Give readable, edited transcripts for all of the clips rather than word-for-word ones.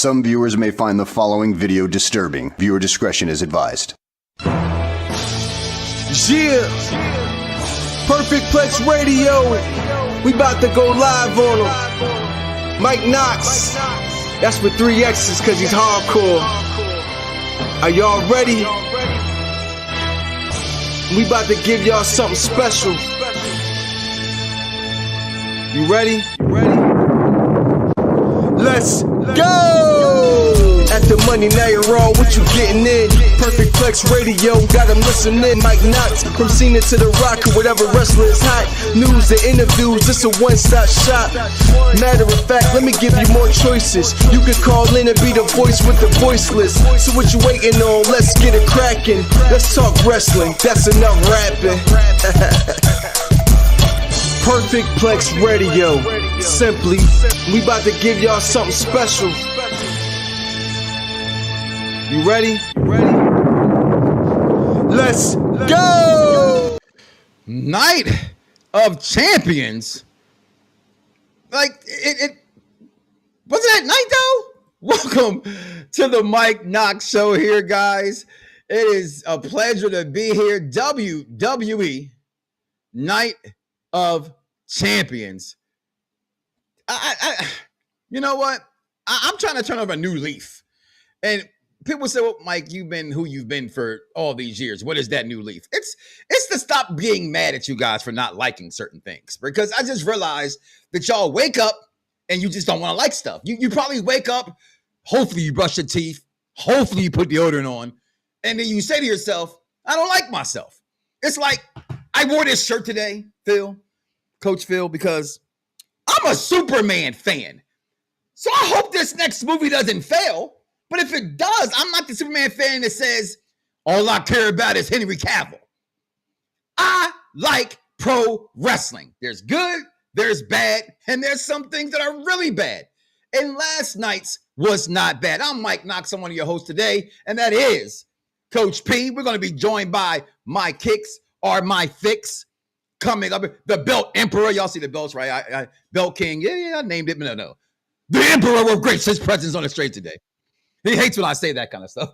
Some viewers may find the following video disturbing. Viewer discretion is advised. Yeah, Perfect Plex Radio. We about to go live on him. Mike Knoxxx. That's with 3 X's cause he's hardcore. Are y'all ready? We about to give y'all something special. You ready? Let's go! At the money, now you're all what you getting in. Perfect Plex Radio, got them listening. Mike Knoxxx, from Cena to The Rock, or whatever wrestler is hot. News and interviews, it's a one-stop shop. Matter of fact, let me give you more choices. You could call in and be the voice with the voiceless. So what you waiting on? Let's get it cracking. Let's talk wrestling, that's enough rapping. Perfect Plex Radio. Simply, we about to give y'all something special. You ready? Let's go! Night of Champions. Like, it wasn't that night though? Welcome to the Mike Knoxxx Show here, guys. It is a pleasure to be here. WWE Night of Champions. You know what? I'm trying to turn over a new leaf. And people say, well, Mike, you've been who you've been for all these years. What is that new leaf? It's to stop being mad at you guys for not liking certain things. Because I just realized that y'all wake up and you just don't want to like stuff. You probably wake up, hopefully you brush your teeth, hopefully you put deodorant on, and then you say to yourself, I don't like myself. It's like, I wore this shirt today, Coach Phil, because I'm a Superman fan. So I hope this next movie doesn't fail. But if it does, I'm not the Superman fan that says, all I care about is Henry Cavill. I like pro wrestling. There's good, there's bad, and there's some things that are really bad. And last night's was not bad. I'm Mike Knoxxx, I'm one of your hosts today, and that is Coach P. We're going to be joined by my kicks or my fix coming up. The Belt Emperor. Y'all see the belts, right? Belt King. Yeah, I named it. No. The Emperor will grace his presence on the straight today. He hates when I say that kind of stuff.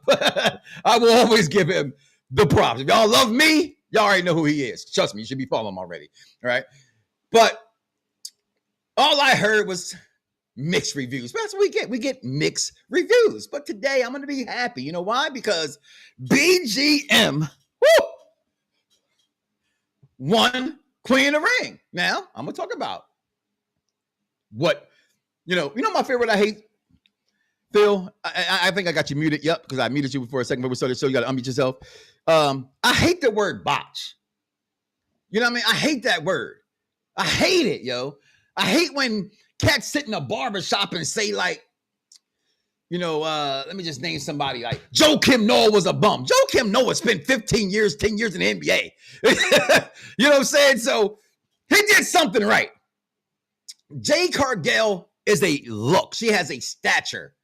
I will always give him the props. If y'all love me, y'all already know who he is. Trust me, you should be following him already. All right. But all I heard was mixed reviews. That's what we get. We get mixed reviews. But today I'm going to be happy. You know why? Because BGM won Queen of the Ring. Now, I'm going to talk about what, you know my favorite I hate? Phil, I think I got you muted. Yep, because I muted you before a second before we started the show. You got to unmute yourself. I hate the word botch. You know what I mean? I hate that word. I hate it, yo. I hate when cats sit in a barbershop and say like, let me just name somebody like Joe Kim Noah was a bum. Joe Kim Noah spent 10 years in the NBA. You know what I'm saying? So he did something right. Jade Cargill is a look. She has a stature.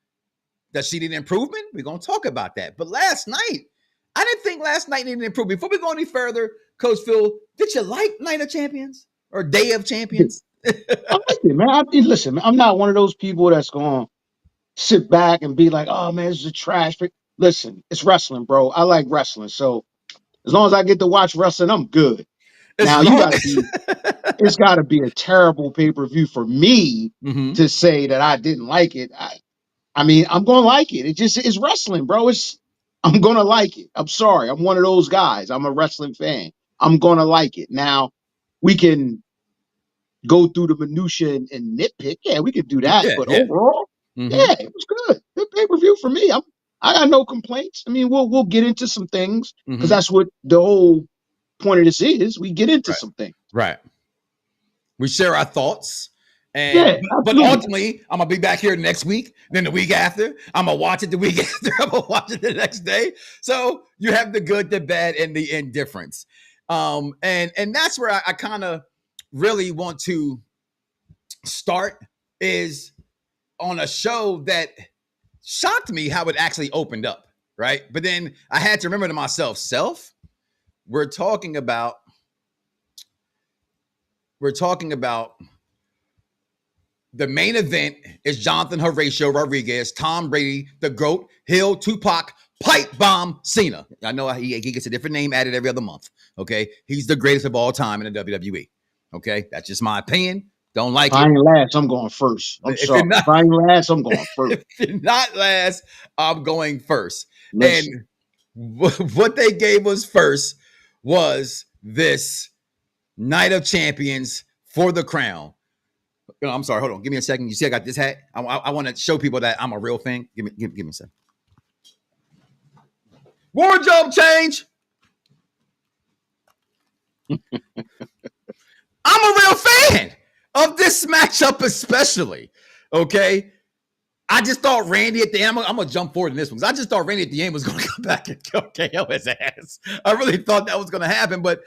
Does she need improvement? We're going to talk about that. But last night, I didn't think last night needed improvement. Before we go any further, Coach Phil, did you like Night of Champions or Day of Champions? I like it, man. Listen, man, I'm not one of those people that's going to sit back and be like, oh, man, this is a trash. Listen, it's wrestling, bro. I like wrestling. So as long as I get to watch wrestling, I'm good. It's got to be a terrible pay-per-view for me to say that I didn't like it. I mean, I'm going to like it. It's wrestling, bro. I'm going to like it. I'm sorry. I'm one of those guys. I'm a wrestling fan. I'm going to like it. Now, we can go through the minutia and nitpick. Yeah, we could do that. But overall, it was good. Good pay-per-view for me. I got no complaints. I mean, we'll get into some things because that's what the whole point of this is. We get into some things. Right. We share our thoughts. But ultimately, I'm going to be back here next week, then the week after. I'm going to watch it the week after. I'm going to watch it the next day. So you have the good, the bad, and the indifference. And that's where I kind of really want to start is on a show that shocked me how it actually opened up, right? But then I had to remember to myself, we're talking about The main event is Jonathan Horatio Rodriguez, Tom Brady, the GOAT, Hill, Tupac, Pipe Bomb, Cena. I know he gets a different name added every other month. Okay. He's the greatest of all time in the WWE. Okay. That's just my opinion. Don't like If I it. ain't last, I'm going first. I'm If sorry. you're not, If I ain't last, I'm going first. if you're not last, I'm going first. Listen. And what they gave us first was this Night of Champions for the crown. I'm sorry. Hold on. Give me a second. You see, I got this hat. I want to show people that I'm a real thing. Give me a second. Wardrobe change. I'm a real fan of this matchup, especially. Okay. I just thought Randy at the end, I'm going to jump forward in this one, because I just thought Randy at the end was going to come back and KO his ass. I really thought that was going to happen, but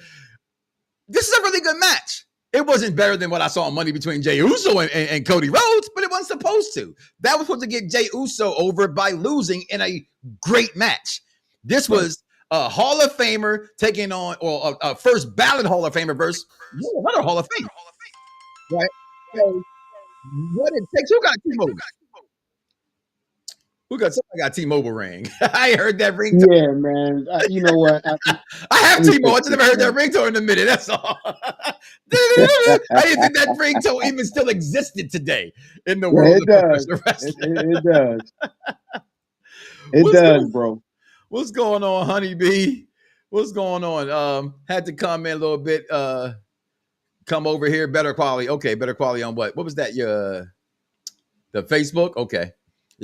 this is a really good match. It wasn't better than what I saw on Monday between Jey Uso and Cody Rhodes, but it wasn't supposed to. That was supposed to get Jey Uso over by losing in a great match. This was a Hall of Famer taking on, or a first ballot Hall of Famer versus another Hall of Famer. Right? So, what it takes, who got T-Mobile? Somebody got T-Mobile ring. I heard that ringtone. Yeah, man. You know what? I have T-Mobile. I just never heard that ringtone in a minute. That's all. I didn't think that ringtone even still existed today in the world it does. of wrestling. It does. It does, bro. What's going on, Honeybee? What's going on? Had to come in a little bit. Come over here. Better quality. Okay, better quality on what? What was that? The Facebook? Okay.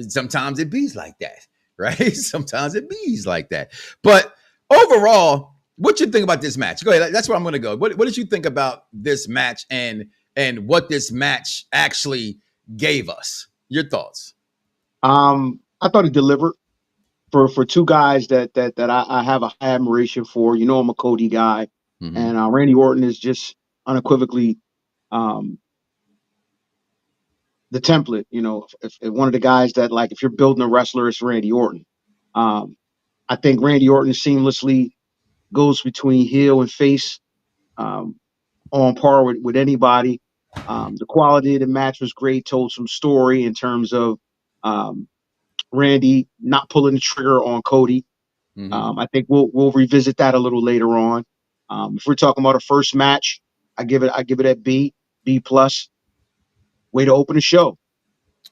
Sometimes it bees like that, right? Sometimes it bees like that. But overall, what you think about this match? Go ahead. That's where I'm going to go. What did you think about this match and what this match actually gave us? Your thoughts? I thought it delivered for two guys that I have a high admiration for. You know, I'm a Cody guy, and Randy Orton is just unequivocally the template. You know, if one of the guys that, like, if you're building a wrestler, it's Randy Orton. I think Randy Orton seamlessly goes between heel and face, on par with anybody. The quality of the match was great. Told some story in terms of Randy not pulling the trigger on Cody. I think we'll revisit that a little later on. If we're talking about a first match, I give it a B plus. Way to open the show.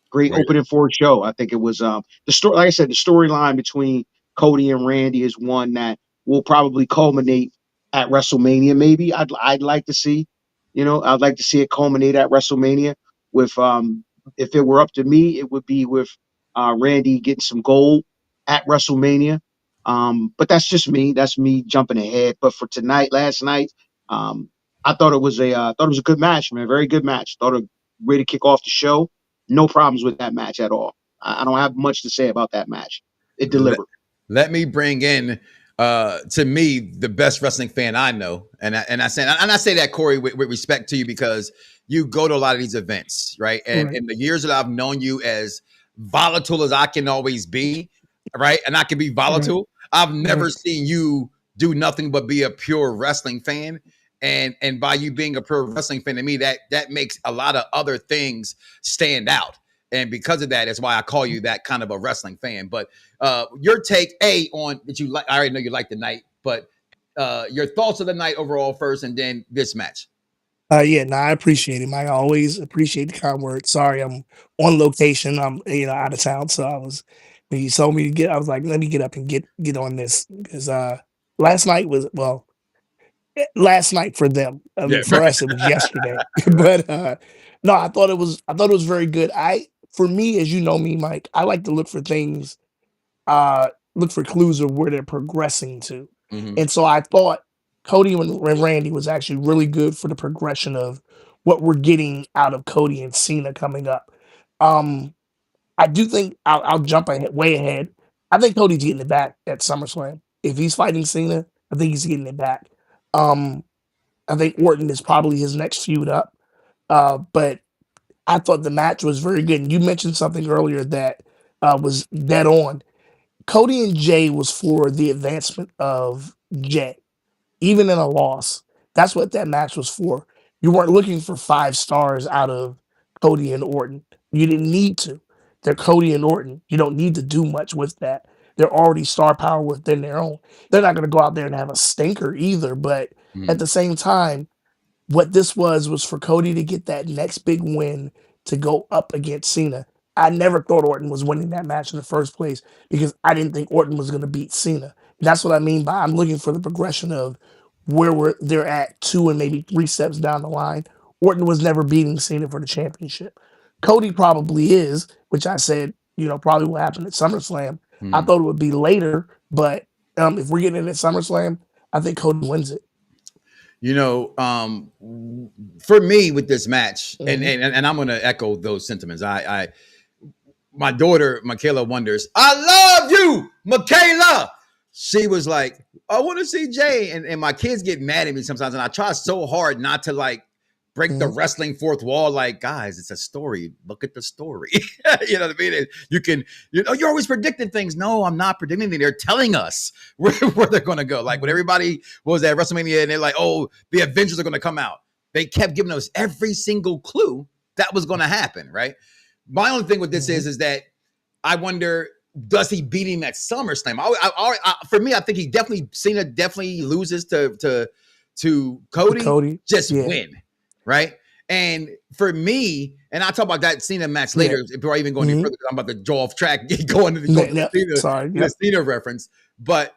Great opening for a show. I think it was the story. Like I said, the storyline between Cody and Randy is one that will probably culminate at WrestleMania. Maybe I'd like to see. You know, I'd like to see it culminate at WrestleMania. With if it were up to me, it would be with Randy getting some gold at WrestleMania. But that's just me. That's me jumping ahead. But for last night, I thought it was a good match, man. Very good match. Thought a way to kick off the show. No problems with that match at all. I don't have much to say about that match. It delivered. Let me bring in, to me, the best wrestling fan I know, and I say that, Corey, with respect to you, because you go to a lot of these events, right? And in the years that I've known you, as volatile as I can always be, right, and I can be volatile, I've never seen you do nothing but be a pure wrestling fan. And by you being a pro wrestling fan, to me, that makes a lot of other things stand out. And because of that, that's why I call you that kind of a wrestling fan. But your take, on that you like, I already know you like the night, but your thoughts of the night overall first, and then this match. I appreciate it, Mike. I always appreciate the kind words. Sorry, I'm on location. I'm out of town, so when you told me to get, I was like, let me get up and get on this, because last night was last night for them. I mean, for us, it was yesterday. But no, I thought it was very good. For me, as you know me, Mike, I like to look for things, look for clues of where they're progressing to. And so I thought Cody and Randy was actually really good for the progression of what we're getting out of Cody and Cena coming up. I do think I'll jump way ahead. I think Cody's getting it back at SummerSlam. If he's fighting Cena, I think he's getting it back. I think Orton is probably his next feud up. But I thought the match was very good. And you mentioned something earlier that was dead on. Cody and Jay was for the advancement of Jay, even in a loss. That's what that match was for. You weren't looking for 5 stars out of Cody and Orton. You didn't need to. They're Cody and Orton. You don't need to do much with that. They're already star power within their own. They're not going to go out there and have a stinker either. But at the same time, what this was for Cody to get that next big win to go up against Cena. I never thought Orton was winning that match in the first place because I didn't think Orton was going to beat Cena. That's what I mean by I'm looking for the progression of where they're at 2 and maybe 3 steps down the line. Orton was never beating Cena for the championship. Cody probably is, which I said, probably will happen at SummerSlam. I thought it would be later, but if we're getting it at SummerSlam, I think Cody wins it. For me with this match, and I'm going to echo those sentiments. My daughter, Michaela, wonders, I love you, Michaela. She was like, I want to see Jay. And my kids get mad at me sometimes. And I try so hard not to like break the wrestling fourth wall. Like, guys, it's a story. Look at the story. You know what I mean? You can, you're always predicting things. No, I'm not predicting anything. They're telling us where they're going to go. Like when everybody was at WrestleMania and they're like, oh, the Avengers are going to come out. They kept giving us every single clue that was going to happen, right? My only thing with this is that I wonder, does he beat him at SummerSlam? For me, I think Cena definitely loses to Cody. Win, right? And for me, and I'll talk about that Cena match later before I even go any further, because I'm about to draw off track, going to the Cena reference. But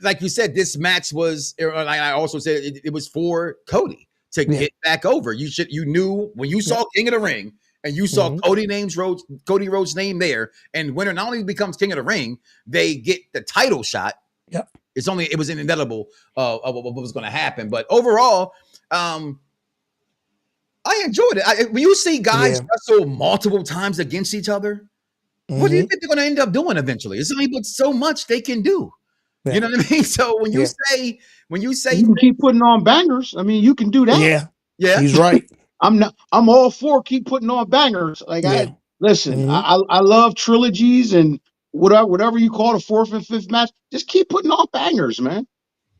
like you said, this match was, like I also said, it was for Cody to get back over. You knew when you saw King of the Ring, and you saw Cody Rhodes' name there, and winner not only becomes King of the Ring, they get the title shot. Yep. It was inevitable of what was going to happen. But overall, I enjoyed it. When you see guys wrestle multiple times against each other, what do you think they're going to end up doing eventually? It's only but so much they can do. Yeah. You know what I mean? So when you say you can keep putting on bangers, I mean, you can do that. Yeah, he's right. I'm all for keep putting on bangers. Like I love trilogies and whatever you call the 4th and 5th match. Just keep putting on bangers, man.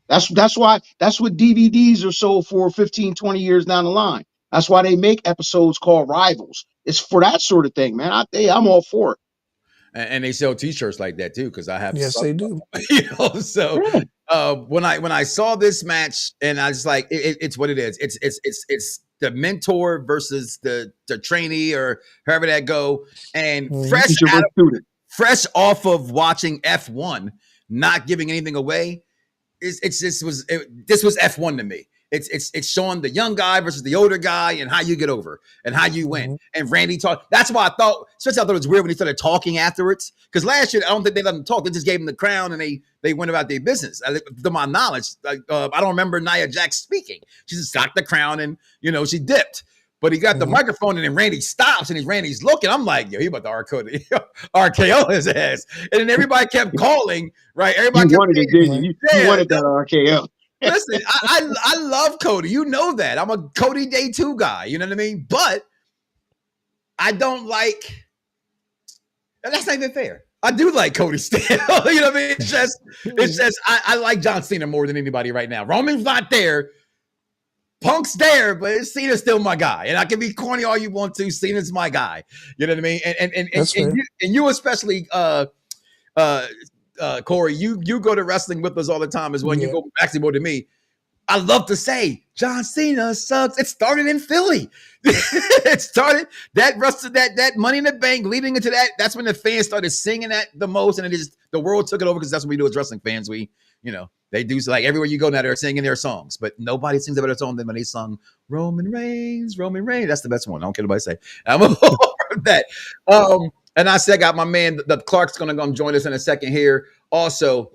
That's what DVDs are sold for 15, 20 years down the line. That's why they make episodes called Rivals. It's for that sort of thing, man. I'm all for it. And they sell T-shirts like that too, because I have. Yes, they do. So when I saw this match, and I was like, it's what it is. It's the mentor versus the trainee, or however that go. And fresh off of watching F1, not giving anything away, this was F1 to me. It's showing the young guy versus the older guy and how you get over and how you win. And Randy talked. That's why I thought it was weird when he started talking afterwards. Because last year, I don't think they let him talk. They just gave him the crown and they went about their business. To my knowledge, I don't remember Nia Jax speaking. She just got the crown and she dipped. But he got the microphone and then Randy stops and Randy's looking. I'm like, yo, he about to RKO his ass. And then everybody kept calling, right? Everybody wanted it, didn't you? You wanted that RKO. Listen, I love Cody. You know that. I'm a Cody Day 2 guy. You know what I mean? But I don't like, and that's not even fair. I do like Cody still. You know what I mean? It's just I like John Cena more than anybody right now. Roman's not there. Punk's there, but Cena's still my guy. And I can be corny all you want to. Cena's my guy. You know what I mean? And you especially Corey, you go to wrestling with us all the time as well. You go actually more than me. I love to say John Cena sucks. It started in Philly. It started that Money in the Bank leading into that. That's when the fans started singing that the most, and the world took it over because that's what we do as wrestling fans. They do so, like everywhere you go now, they're singing their songs, but nobody sings a better song than when they sung Roman Reigns, Roman Reigns. That's the best one. I don't care what anybody say. I'm over that. And I said, I got my man, the Clark's going to come join us in a second here also.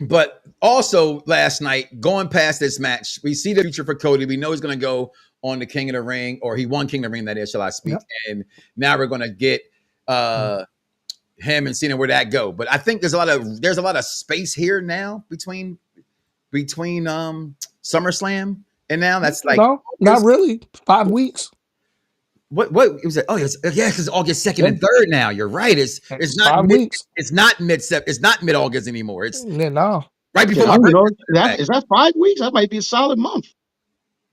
But also last night, going past this match, we see the future for Cody. We know he's going to go on the King of the Ring, or he won King of the Ring, that is, shall I speak. Yep. And now we're going to get him and Cena where that go. But I think there's a lot of space here now between SummerSlam and now. That's like no, not really. 5 weeks. What it was? Because it's August 2nd and 3rd now. You're right. It's not 5 weeks. It's not mid-August anymore. It's no. Right before my birthday. Is that 5 weeks? That might be a solid month.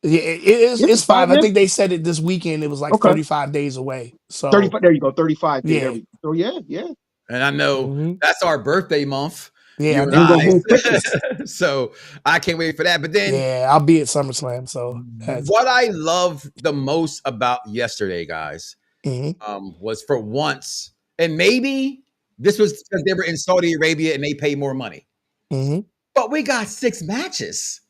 Yeah, it is. Yeah, It's 5 5. I man. think they said it this weekend. It was like Okay. 35 days away. So 35. There you go. 35 day. There yeah, we go. So yeah, yeah. And I know hmm that's our birthday month, yeah. you I and And we're think gonna I. move quickly. So I can't wait for that. But then yeah, I'll be at SummerSlam. So that's what I love the most about yesterday, guys, hmm was for once, and maybe this was because they were in Saudi Arabia and they pay more money, hmm but we got 6 matches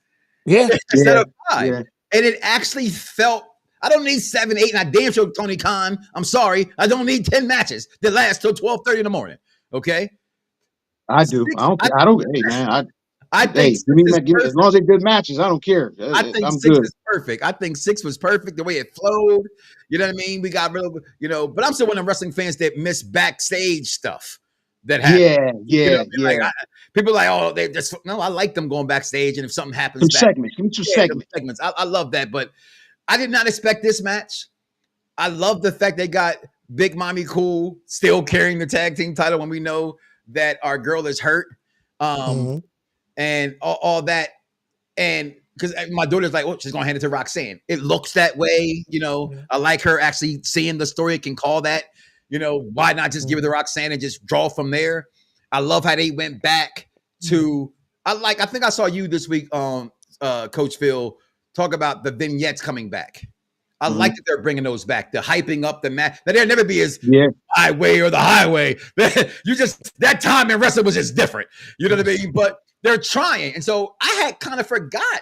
yeah, instead Yeah, of 5. yeah. And it actually felt, I don't need 7, 8, and I damn sure Tony Khan, I'm sorry, I don't need 10 matches that last till 12:30 in the morning. Okay. I do. I Six, don't I, care. I don't. Hey man. I think Hey, six is give me as long perfect. as they're good matches. I don't care. I think I'm 6 good. is perfect. I think 6 was perfect the way it flowed. You know what I mean? We got rid of, but I'm still one of the wrestling fans that miss backstage stuff that happened. Yeah, You know yeah, what I mean? yeah. Like people are like, oh, they just no. I like them going backstage, and if something happens Some back, segments. Give me some yeah, them segments. segments. I love that, but I did not expect this match. I love the fact they got Big Mommy Cool still carrying the tag team title when we know that our girl is hurt, hmm and all that. And because my daughter's like, oh, she's gonna hand it to Roxanne. It looks that way, I like her actually seeing the story and can call that. Why not just give it to Roxanne and just draw from there? I love how they went back to. I think I saw you this week, Coach Phil, talk about the vignettes coming back. I like that they're bringing those back. The hyping up the match. Now, there'll never be as Yeah. my way or the highway. That time in wrestling was just different. You know what I mean? But they're trying. And so I had kind of forgot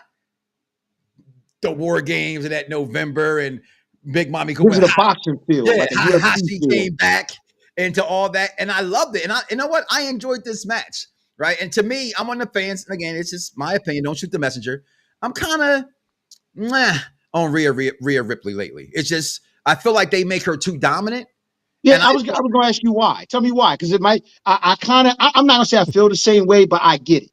the War Games in that November and Big Mommy Cool. Gives it a boxing feel, Yeah, like a how UFC she feel. came back into all that. And I loved it. And you know what? I enjoyed this match. Right. And to me, I'm on the fans. And again, it's just my opinion. Don't shoot the messenger. I'm kind of on Rhea Ripley lately. It's just, I feel like they make her too dominant. Yeah, And I was going to ask you why. Tell me why, because it might. I'm not going to say I feel the same way, but I get it.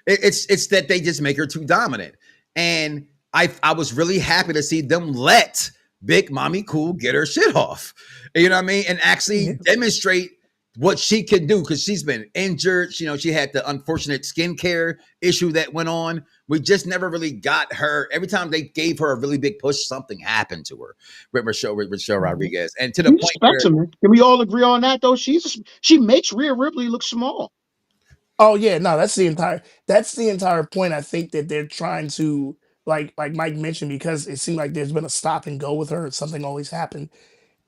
It's that they just make her too dominant. And I was really happy to see them let Big Mommy Cool get her shit off. You know what I mean? And actually demonstrate what she can do, because she's been injured. She had the unfortunate skincare issue that went on. We just never really got her. Every time they gave her a really big push, something happened to her with Michelle Rodriguez. And to the She's a point where specimen. Can we all agree on that, though? She makes Rhea Ripley look small. Oh yeah, no, that's the entire point. I think that they're trying to like Mike mentioned, because it seemed like there's been a stop and go with her. Something always happened.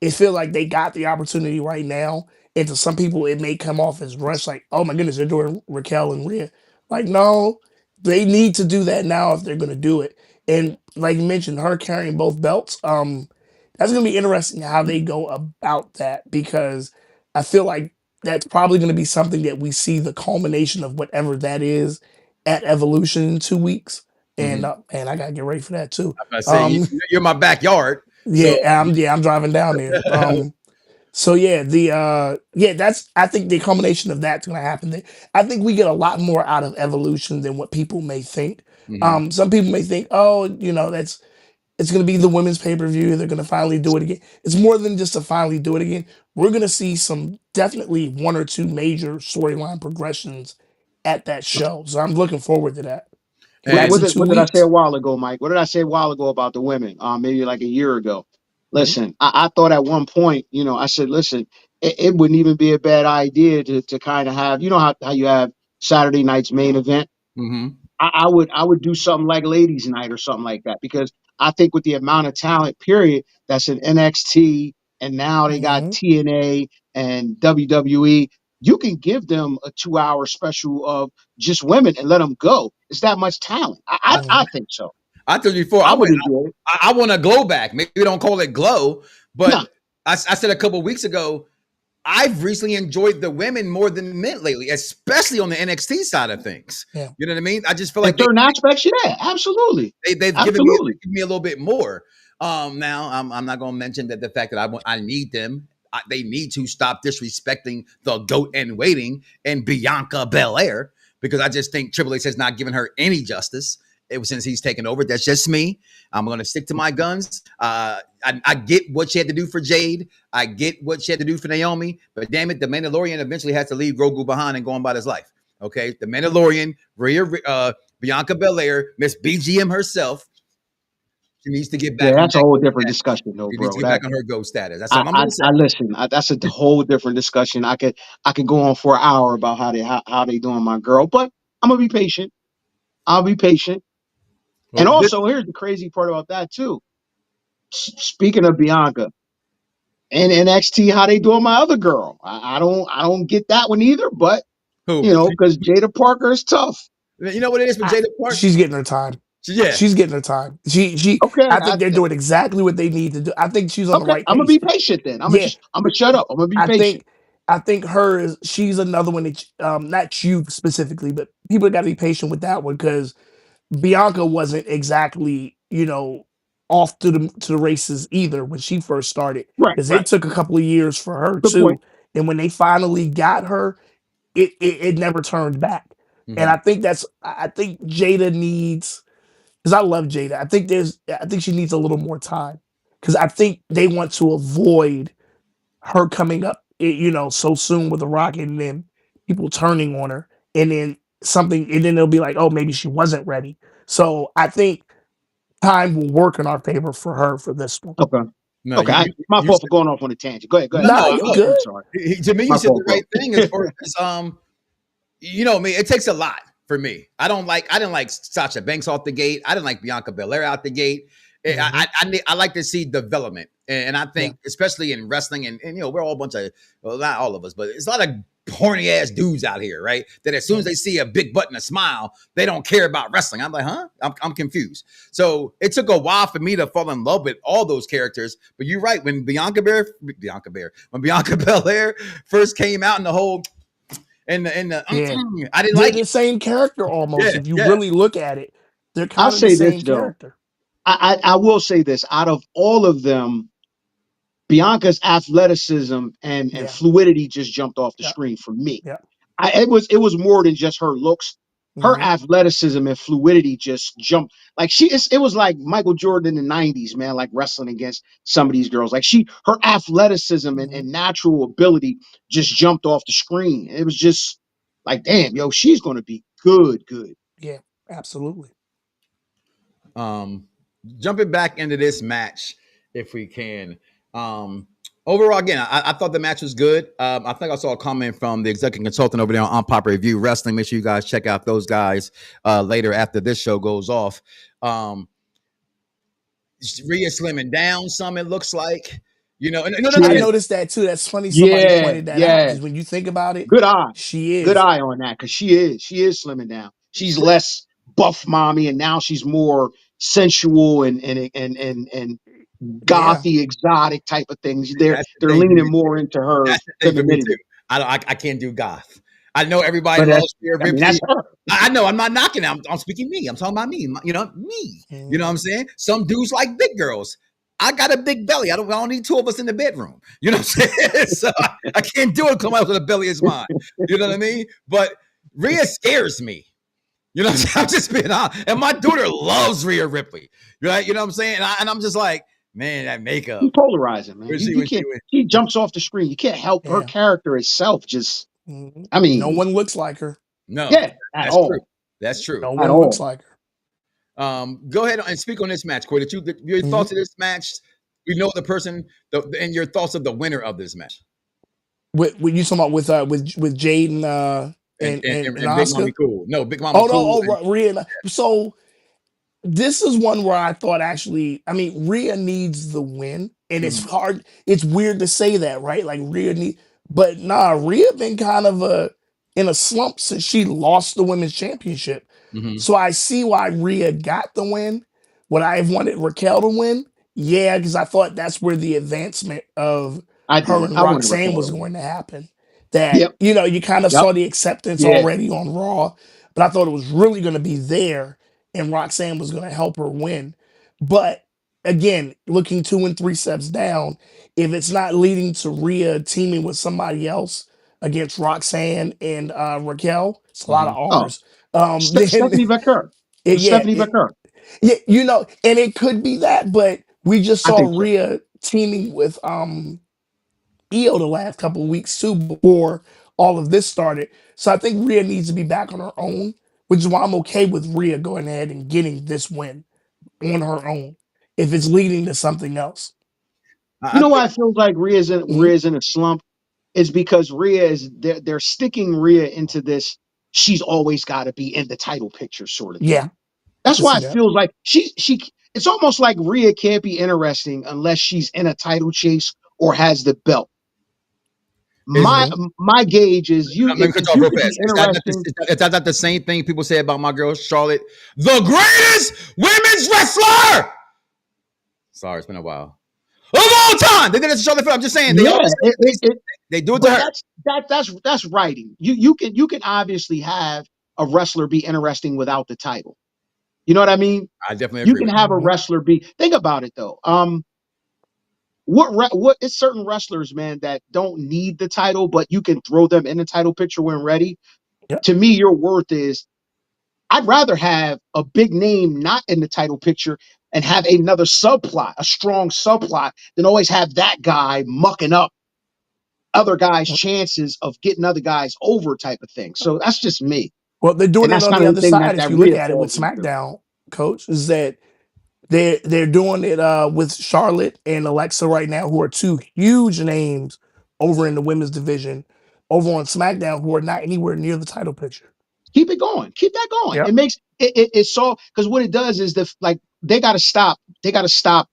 It feel like they got the opportunity right now. And to some people, it may come off as rush, like, oh my goodness, they're doing Raquel and Rhea. Like, no, they need to do that now if they're gonna do it. And like you mentioned, her carrying both belts, that's gonna be interesting how they go about that, because I feel like that's probably gonna be something that we see the culmination of whatever that is at Evolution in 2 weeks. And man, I gotta get ready for that too. I say Um, you're my backyard. So I'm driving down there. So yeah, that's I think the combination of that's gonna happen. I think we get a lot more out of Evolution than what people may think. Some people may think, oh, that's it's gonna be the women's pay-per-view, they're gonna finally do it again. It's more than just to finally do it again. We're gonna see some definitely one or two major storyline progressions at that show. So I'm looking forward to that. And and that's in two What did I say weeks. a while ago, Mike? What did I say a while ago about the women? Maybe like a year ago. Mhm, Listen, I thought at one point, I said, listen, it wouldn't even be a bad idea to kind of have, how you have Saturday night's main event. I would do something like ladies' night or something like that, because I think with the amount of talent, period, that's in NXT, and now they got mhm, TNA and WWE. You can give them a 2-hour special of just women and let them go. It's that much talent. I mhm. think so. I told you before, I would enjoy it. I want to glow back. Maybe we don't call it glow, but Nah, I said a couple of weeks ago, I've recently enjoyed the women more than men lately, especially on the NXT side of things. Yeah. You know what I mean? I just feel in like certain aspects, yeah, absolutely, they've given absolutely. me a little bit more. Now I'm not going to mention that the fact that I need them. They need to stop disrespecting the GOAT in waiting and Bianca Belair, because I just think Triple H has not given her any justice since he's taken over. That's just me. I'm going to stick to my guns. I get what she had to do for Jade. I get what she had to do for Naomi. But damn it, the Mandalorian eventually has to leave Grogu behind and go on about his life. Okay, the Mandalorian, Bianca Belair, Miss BGM herself. She needs to get Yeah, back on that's a that whole GOAT different status. discussion, though, She needs bro. to get That back on her GOAT status. That's all I'm I gonna say. listen. That's a whole different discussion. I could go on for an hour about how they doing my girl, but I'm gonna be patient. I'll be patient. And Well, this, also, here's the crazy part about that too. Speaking of Bianca and NXT, how they doing my other girl? I don't get that one either. But who? you know, because Jada Parker is tough. You know what it is with Jada Park? She's getting her time. Yeah. She's getting her time. She. Okay, I think they're doing exactly what they need to do. I think she's on the okay. right I'm gonna pace. be patient then. Yeah, I'm gonna shut up. I'm gonna be I patient. think she's another one that not you specifically, but people got to be patient with that one because Bianca wasn't exactly off to the races either when she first started Right, because right. it took a couple of years for her Good point. too, and when they finally got her, it never turned back. And Mhm. I think Jada needs, because I love Jada. I think she needs a little more time because I think they want to avoid her coming up, so soon with the Rock, and then people turning on her, and then and then they'll be like, oh, maybe she wasn't ready. So I think time will work in our favor for her for this one. Okay. No, Okay. My you fault said for going off on a tangent. Go ahead. Go ahead. Nah, no, you no. good. I'm sorry. To me, you My said the fault, bro. right thing as far as you know me, it takes a lot for me. I didn't like Sasha Banks off the gate. I didn't like Bianca Belair out the gate. I like to see development, and I think especially in wrestling, and we're all a bunch of, well, not all of us, but it's a lot of horny ass dudes out here, right? That as soon as they see a big butt and a smile, they don't care about wrestling. I'm like, huh? I'm confused. So it took a while for me to fall in love with all those characters. But you're right. When Bianca Belair first came out in the whole I didn't They're like the it. same character almost. Yeah, If you yeah. really look at it, they're I'll kind of the say this same though. character. I will say this. Out of all of them, Bianca's athleticism and Yeah, fluidity just jumped off the yeah, screen for me. yeah. It was more than just her looks. Her Hmm. athleticism and fluidity just jumped. Like it was like Michael Jordan in the '90s, man. Like wrestling against some of these girls. Like her athleticism Hmm. and natural ability just jumped off the screen. It was just like, damn, yo, she's gonna be good, good. Yeah, absolutely. Jumping back into this match, if we can. Overall, again, I thought the match was good. I think I saw a comment from the executive consultant over there on Unpopular Review Wrestling. Make sure you guys check out those guys later after this show goes off. Rhea slimming down some, it looks like. I She is. noticed that too. That's funny. Somebody Yeah, pointed that out yeah. because when you think about it, Good eye. she Good is. eye on that because she is slimming down. She's less buff mommy and now she's more sensual and Yeah, gothy, exotic type of things. That's the They're thing for leaning me too. more into her That's the thing for me too. femininity. I can't do goth. I know everybody But loves Rhea that's Ripley. her. I know I'm not knocking it. I'm speaking me. I'm talking about me. Me. You know what I'm saying? Some dudes like big girls. I got a big belly. I don't need two of us in the bedroom. You know what I'm saying? So I can't do it because my other belly is mine. You know what I mean? But Rhea scares me. You know what I'm saying? I'm just being honest. And my daughter loves Rhea Ripley. Right? You know what I'm saying? And I'm just like, man, that makeup. She's polarizing, man. When You she can't. went. She jumps off the screen. You can't help her yeah. character itself. Just, Mhm. I No mean, one looks like her. No, yeah, at that's true. all, That's true. No at one looks all. like her. Go ahead and speak on this match, Corey. Your Mhm. thoughts of this match. We know the person, and your thoughts of the winner of this match, With you talking about with Jade and Big Mommy Asuka? Cool. No, Big Mama Oh no, Cool. Rhea. So this is one where I thought actually, I mean, Rhea needs the win, and it's Mhm, hard. It's weird to say that, right? Like Rhea need, but nah, Rhea been kind of in a slump since she lost the women's championship. mhm. So I see why Rhea got the win. Would I have wanted Raquel to win? Yeah, because I thought that's where the advancement of I her did. and I wanted Roxanne Raquel was to win. going to happen. That Yep. you kind of Yep. saw the acceptance Yeah. already on Raw, but I thought it was really going to be there and Roxanne was going to help her win. But again, looking 2 and 3 steps down, if it's not leading to Rhea teaming with somebody else against Roxanne and Raquel, it's a lot of Mhm. Oh, R's. Then Stephanie Becker. yeah, Stephanie Becker. yeah, and it could be that, but we just I saw think so. Rhea teaming with Io the last couple of weeks too before all of this started. So I think Rhea needs to be back on her own, which is why I'm okay with Rhea going ahead and getting this win on her own. if it's leading to something else. You know why it feels like Rhea's in a slump? Is because they're sticking Rhea into this. She's always got to be in the title picture, sort of thing. Yeah, That's can why see it that. feels like she. It's almost like Rhea can't be interesting unless she's in a title chase or has the belt. My gauge is I'm gonna cut if you off you real could be fast. interesting. Is that not the same thing people say about my girl Charlotte, the greatest women's wrestler? Sorry, it's been a while. Of all time, they did it to Charlotte Flair. I'm just saying Yeah, they do it to but her. that's writing. You can obviously have a wrestler be interesting without the title. You know what I mean? I definitely You agree can with have a wrestler be. Think about it though. What it's certain wrestlers, man, that don't need the title, but you can throw them in the title picture when ready. Yep. To me, your worth is. I'd rather have a big name not in the title picture and have another subplot, a strong subplot, than always have that guy mucking up other guys' chances of getting other guys over, type of thing. So that's just me, Well, they're and doing it that's on kind the of the other thing side. If that you look Rhea at it with falls into. SmackDown, Coach, is that they're doing it with Charlotte and Alexa right now, who are two huge names over in the women's division, over on SmackDown, who are not anywhere near the title picture. Keep it going. Keep that going. Yep. It makes it's so because what it does is they got to stop. They got to stop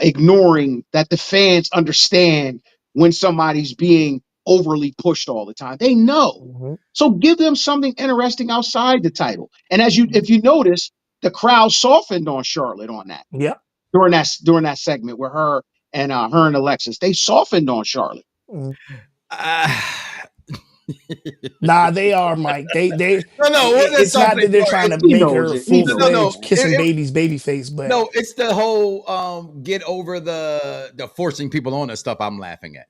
ignoring that the fans understand when somebody's being overly pushed all the time. They know. So give them something interesting outside the title. And if you notice, the crowd softened on Charlotte on that Yep. during that segment with her and Alexis. They softened on Charlotte. Nah, they are, Mike. They No, it's not that they're trying to He make knows her it. He full knows it. fledged kissing baby face, but No, it's the whole get over the forcing people on and stuff. I'm laughing at.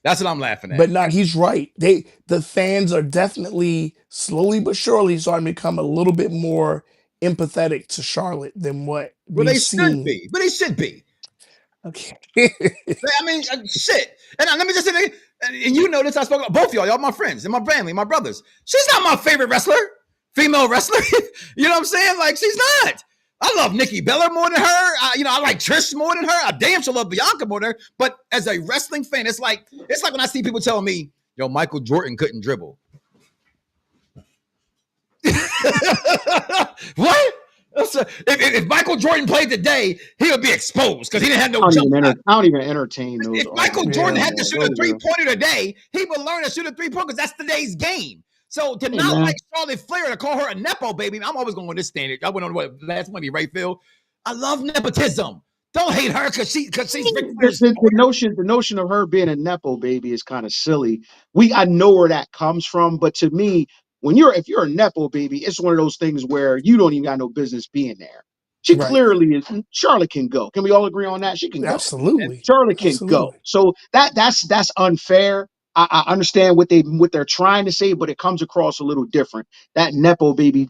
That's what I'm laughing at. But no, he's right. The fans are definitely slowly but surely starting to become a little bit more empathetic to Charlotte than what Well, we've they should seen. be. But they should be. Okay. I mean, shit. And let me just say, and you know this, I spoke about both y'all my friends and my family, my brothers. She's not my favorite wrestler, female wrestler. You know what I'm saying? Like, she's not. I love Nikki Bella more than her. I like Trish more than her. I damn sure love Bianca more than her. But as a wrestling fan, it's like when I see people telling me, yo, Michael Jordan couldn't dribble. What? If Michael Jordan played today, he would be exposed because he didn't have no jump shot. I don't even entertain those. If Michael Jordan had to shoot a three-pointer today, he would learn to shoot a three-pointer because that's today's game. So to not like Charlotte Flair, to call her a Nepo baby, I'm always going with this standard. I went on what last Monday, right, Phil? I love nepotism. Don't hate her because she's the notion of her being a Nepo baby is kind of silly. I know where that comes from, but to me, if you're a Nepo baby, it's one of those things where you don't even got no business being there. She clearly is. Charlotte can go. Can we all agree on that? She can go. Absolutely. Charlotte can go. So that's unfair. I understand what they're trying to say, but it comes across a little different. That Nepo baby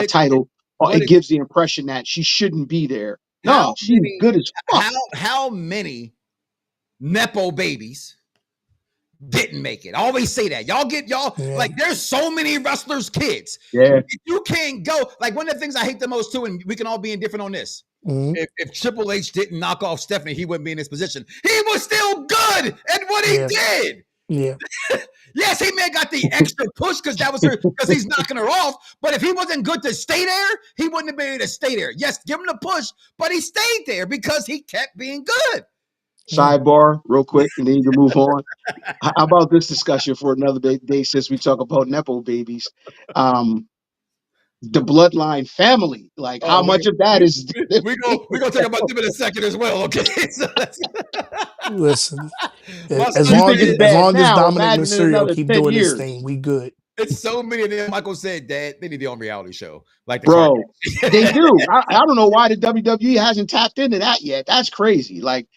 title, it gives the impression that she shouldn't be there. No, she's good as fuck. How many Nepo babies didn't make it? I always say that. Like, there's so many wrestlers' kids. Yeah. If you can't go, like, one of the things I hate the most too, and we can all be indifferent on this. If Triple H didn't knock off Stephanie, he wouldn't be in this position. He was still good at what he did. Yeah. Yes, he may have got the extra push because he's knocking her off. But if he wasn't good to stay there, he wouldn't have been able to stay there. Yes, give him the push, but he stayed there because he kept being good. Sidebar, real quick, and then you can move on. How about this discussion for another day since we talk about Nepo babies? The bloodline family, like how much of that is we're gonna talk about them in a second as well, okay? Listen, as long as Dominic Mysterio keep doing this thing, we good. It's so many of them. Michael said, "Dad, they need their own reality show." Like, bro, they do. I don't know why the WWE hasn't tapped into that yet. That's crazy. Like,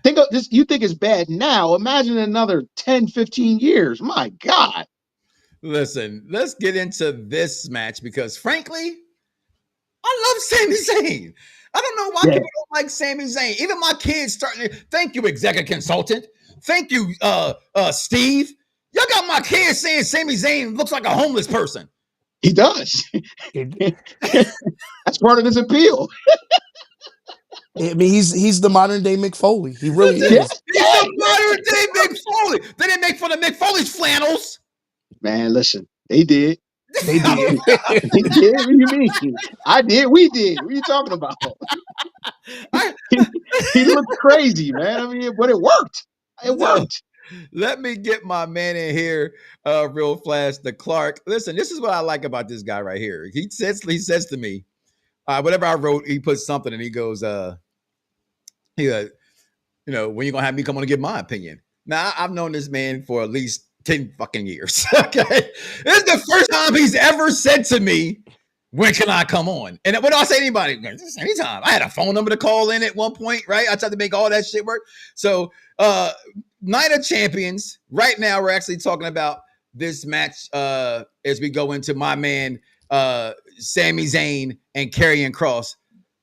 think of this. You think it's bad now? Imagine another 10, 15 years. My God. Listen, let's get into this match because, frankly, I love Sami Zayn. I don't know why people don't like Sami Zayn. Even my kids starting to, thank you, executive consultant. Thank you, Steve. Y'all got my kids saying Sami Zayn looks like a homeless person. He does. That's part of his appeal. I mean, he's the modern day Mick Foley. He really Yeah, is. He's the modern day Mick Foley. They didn't make fun of Mick Foley's flannels. man, listen, they did. They did. They did. What do you mean? I did. We did. What are you talking about? I- He looked crazy, man. I mean, but it worked. It So, worked. let me get my man in here real fast. The Clark. Listen, this is what I like about this guy right here. He says to me, whatever I wrote, he puts something and he goes, when you gonna have me come on and give my opinion? Now I've known this man for at least 10 fucking years. Okay. This is the first time he's ever said to me, when can I come on? And when I say anybody, anytime. I had a phone number to call in at one point, right? I tried to make all that shit work. So Night of Champions. Right now, we're actually talking about this match as we go into my man Sami Zayn and Karrion Kross.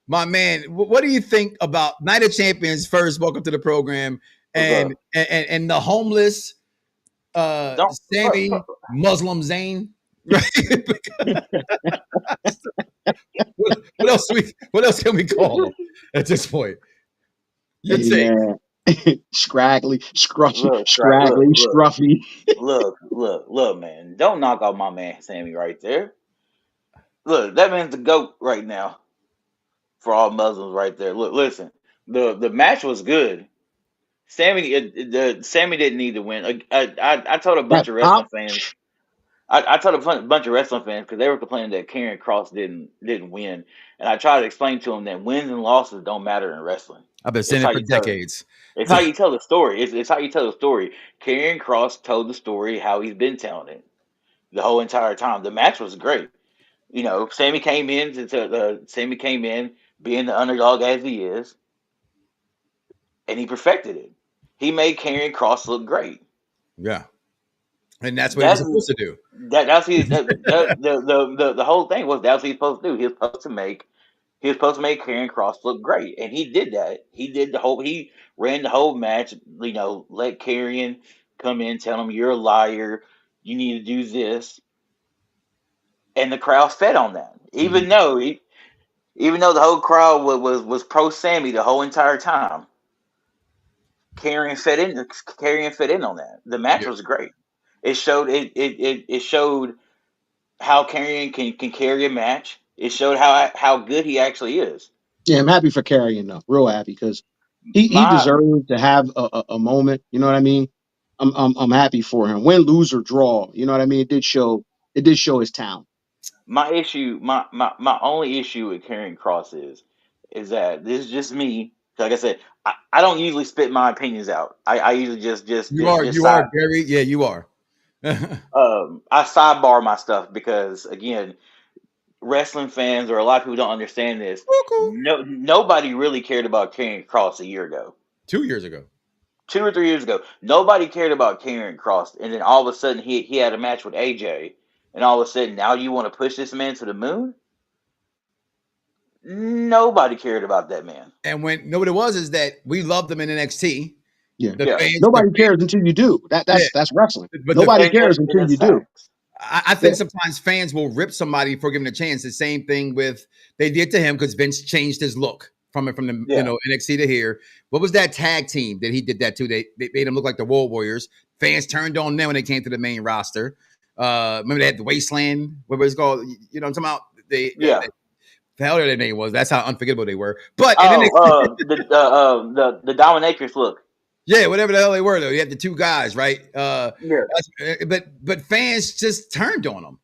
My man, what do you think about Night of Champions? First, welcome to the program, and the homeless Sami Muslim Zayn. Right? What else can we call him at this point? Your take. Scraggly, scruffy, Look, man. Don't knock out my man Sammy right there. Look, that man's the GOAT right now for all Muslims right there. Look, listen, the match was good. Sammy didn't need to win. I told a bunch of wrestling fans. I told a bunch of wrestling fans because they were complaining that Karrion Kross didn't win, and I tried to explain to them that wins and losses don't matter in wrestling. I've been saying it for decades. It's how you tell the story. It's how you tell the story. Karrion Kross told the story how he's been telling it the whole entire time. The match was great. Sammy came in being the underdog as he is, and he perfected it. He made Karrion Kross look great. Yeah, and that's what he was supposed to do. The whole thing was that's what he's supposed to do. He was supposed to make Karrion Kross look great, and he did that. He ran the whole match. Let Karrion come in, tell him you're a liar. You need to do this, and the crowd fed on that. Even though the whole crowd was pro Sammy the whole entire time, Karrion fed in on that. The match was great. It showed how Karrion can carry a match. It showed how good he actually is. Yeah, I'm happy for Karrion though, real happy because he deserved to have a moment. You know what I mean? I'm happy for him. Win, lose, or draw. You know what I mean? It did show his talent. My only issue with Karrion Kross is that this is just me. Like I said, I don't usually spit my opinions out. I usually just are Gary. Yeah, you are. I sidebar my stuff because again, wrestling fans or a lot of people don't understand this. Nobody really cared about Karrion Kross a year ago. 2 years ago. 2 or 3 years ago. Nobody cared about Karrion Kross. And then all of a sudden he had a match with AJ. And all of a sudden now you want to push this man to the moon? Nobody cared about that man. And what it was is that we loved them in NXT. Yeah. Nobody cares until you do. That's wrestling. But nobody cares until you do. I think sometimes fans will rip somebody for giving a chance. The same thing they did to him because Vince changed his look from the NXT to here. What was that tag team that he did that to? They made him look like the War Warriors. Fans turned on them when they came to the main roster. Remember they had the Wasteland, what was it called? You know what I'm talking about? The hell their name was. That's how unforgettable they were. But the dominatrix look. Yeah, whatever the hell they were, though. You had the two guys, right? But fans just turned on them.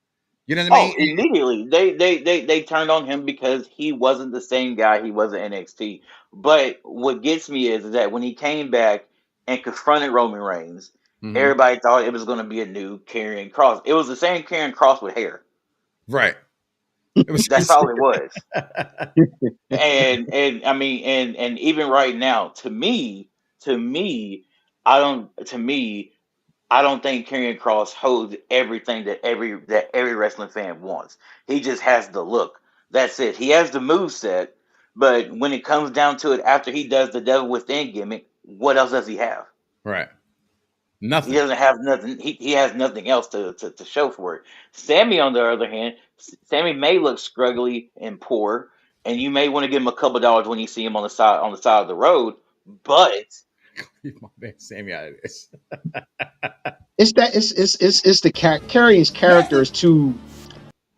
You know what I mean? Immediately. They turned on him because he wasn't the same guy he was in NXT. But what gets me is that when he came back and confronted Roman Reigns, everybody thought it was going to be a new Karrion Kross. It was the same Karrion Kross with hair. Right. That's all it was. and I mean, and even right now, to me, I don't think Karrion Kross holds everything that every wrestling fan wants. He just has the look. That's it. He has the moveset, but when it comes down to it, after he does the Devil Within gimmick, what else does he have? Right. Nothing. He doesn't have nothing. He has nothing else to show for it. Sammy, on the other hand, Sammy may look scruggly and poor and you may want to give him a couple dollars when you see him on the side of the road. But My man, Sammy out of this. It's that it's the Carrion's character is too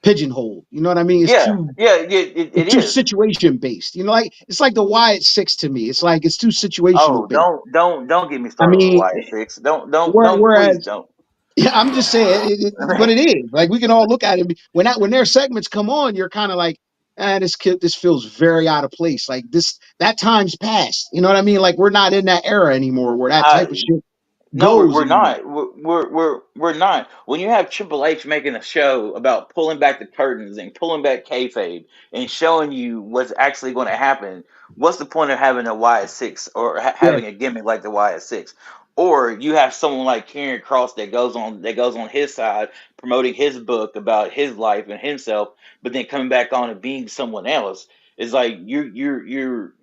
pigeonholed. You know what I mean? It's yeah, too it too is. situation based. You know, like it's like the Wyatt Six to me. It's like it's too situational Oh, based. don't get me I started with mean, Wyatt Six. Don't please whereas don't. yeah, I'm just saying, but it is like we can all look at it when their segments come on, you're kind of like, this feels very out of place. Like that time's passed. You know what I mean? Like we're not in that era anymore where that type of shit No, goes we're anymore. not. We're not. When you have Triple H making a show about pulling back the curtains and pulling back kayfabe and showing you what's actually going to happen, what's the point of having a Wyatt Six or Yeah, having a gimmick like the Wyatt Six? Or you have someone like Karrion Kross that goes on his side promoting his book about his life and himself, but then coming back on and being someone else. It's like you're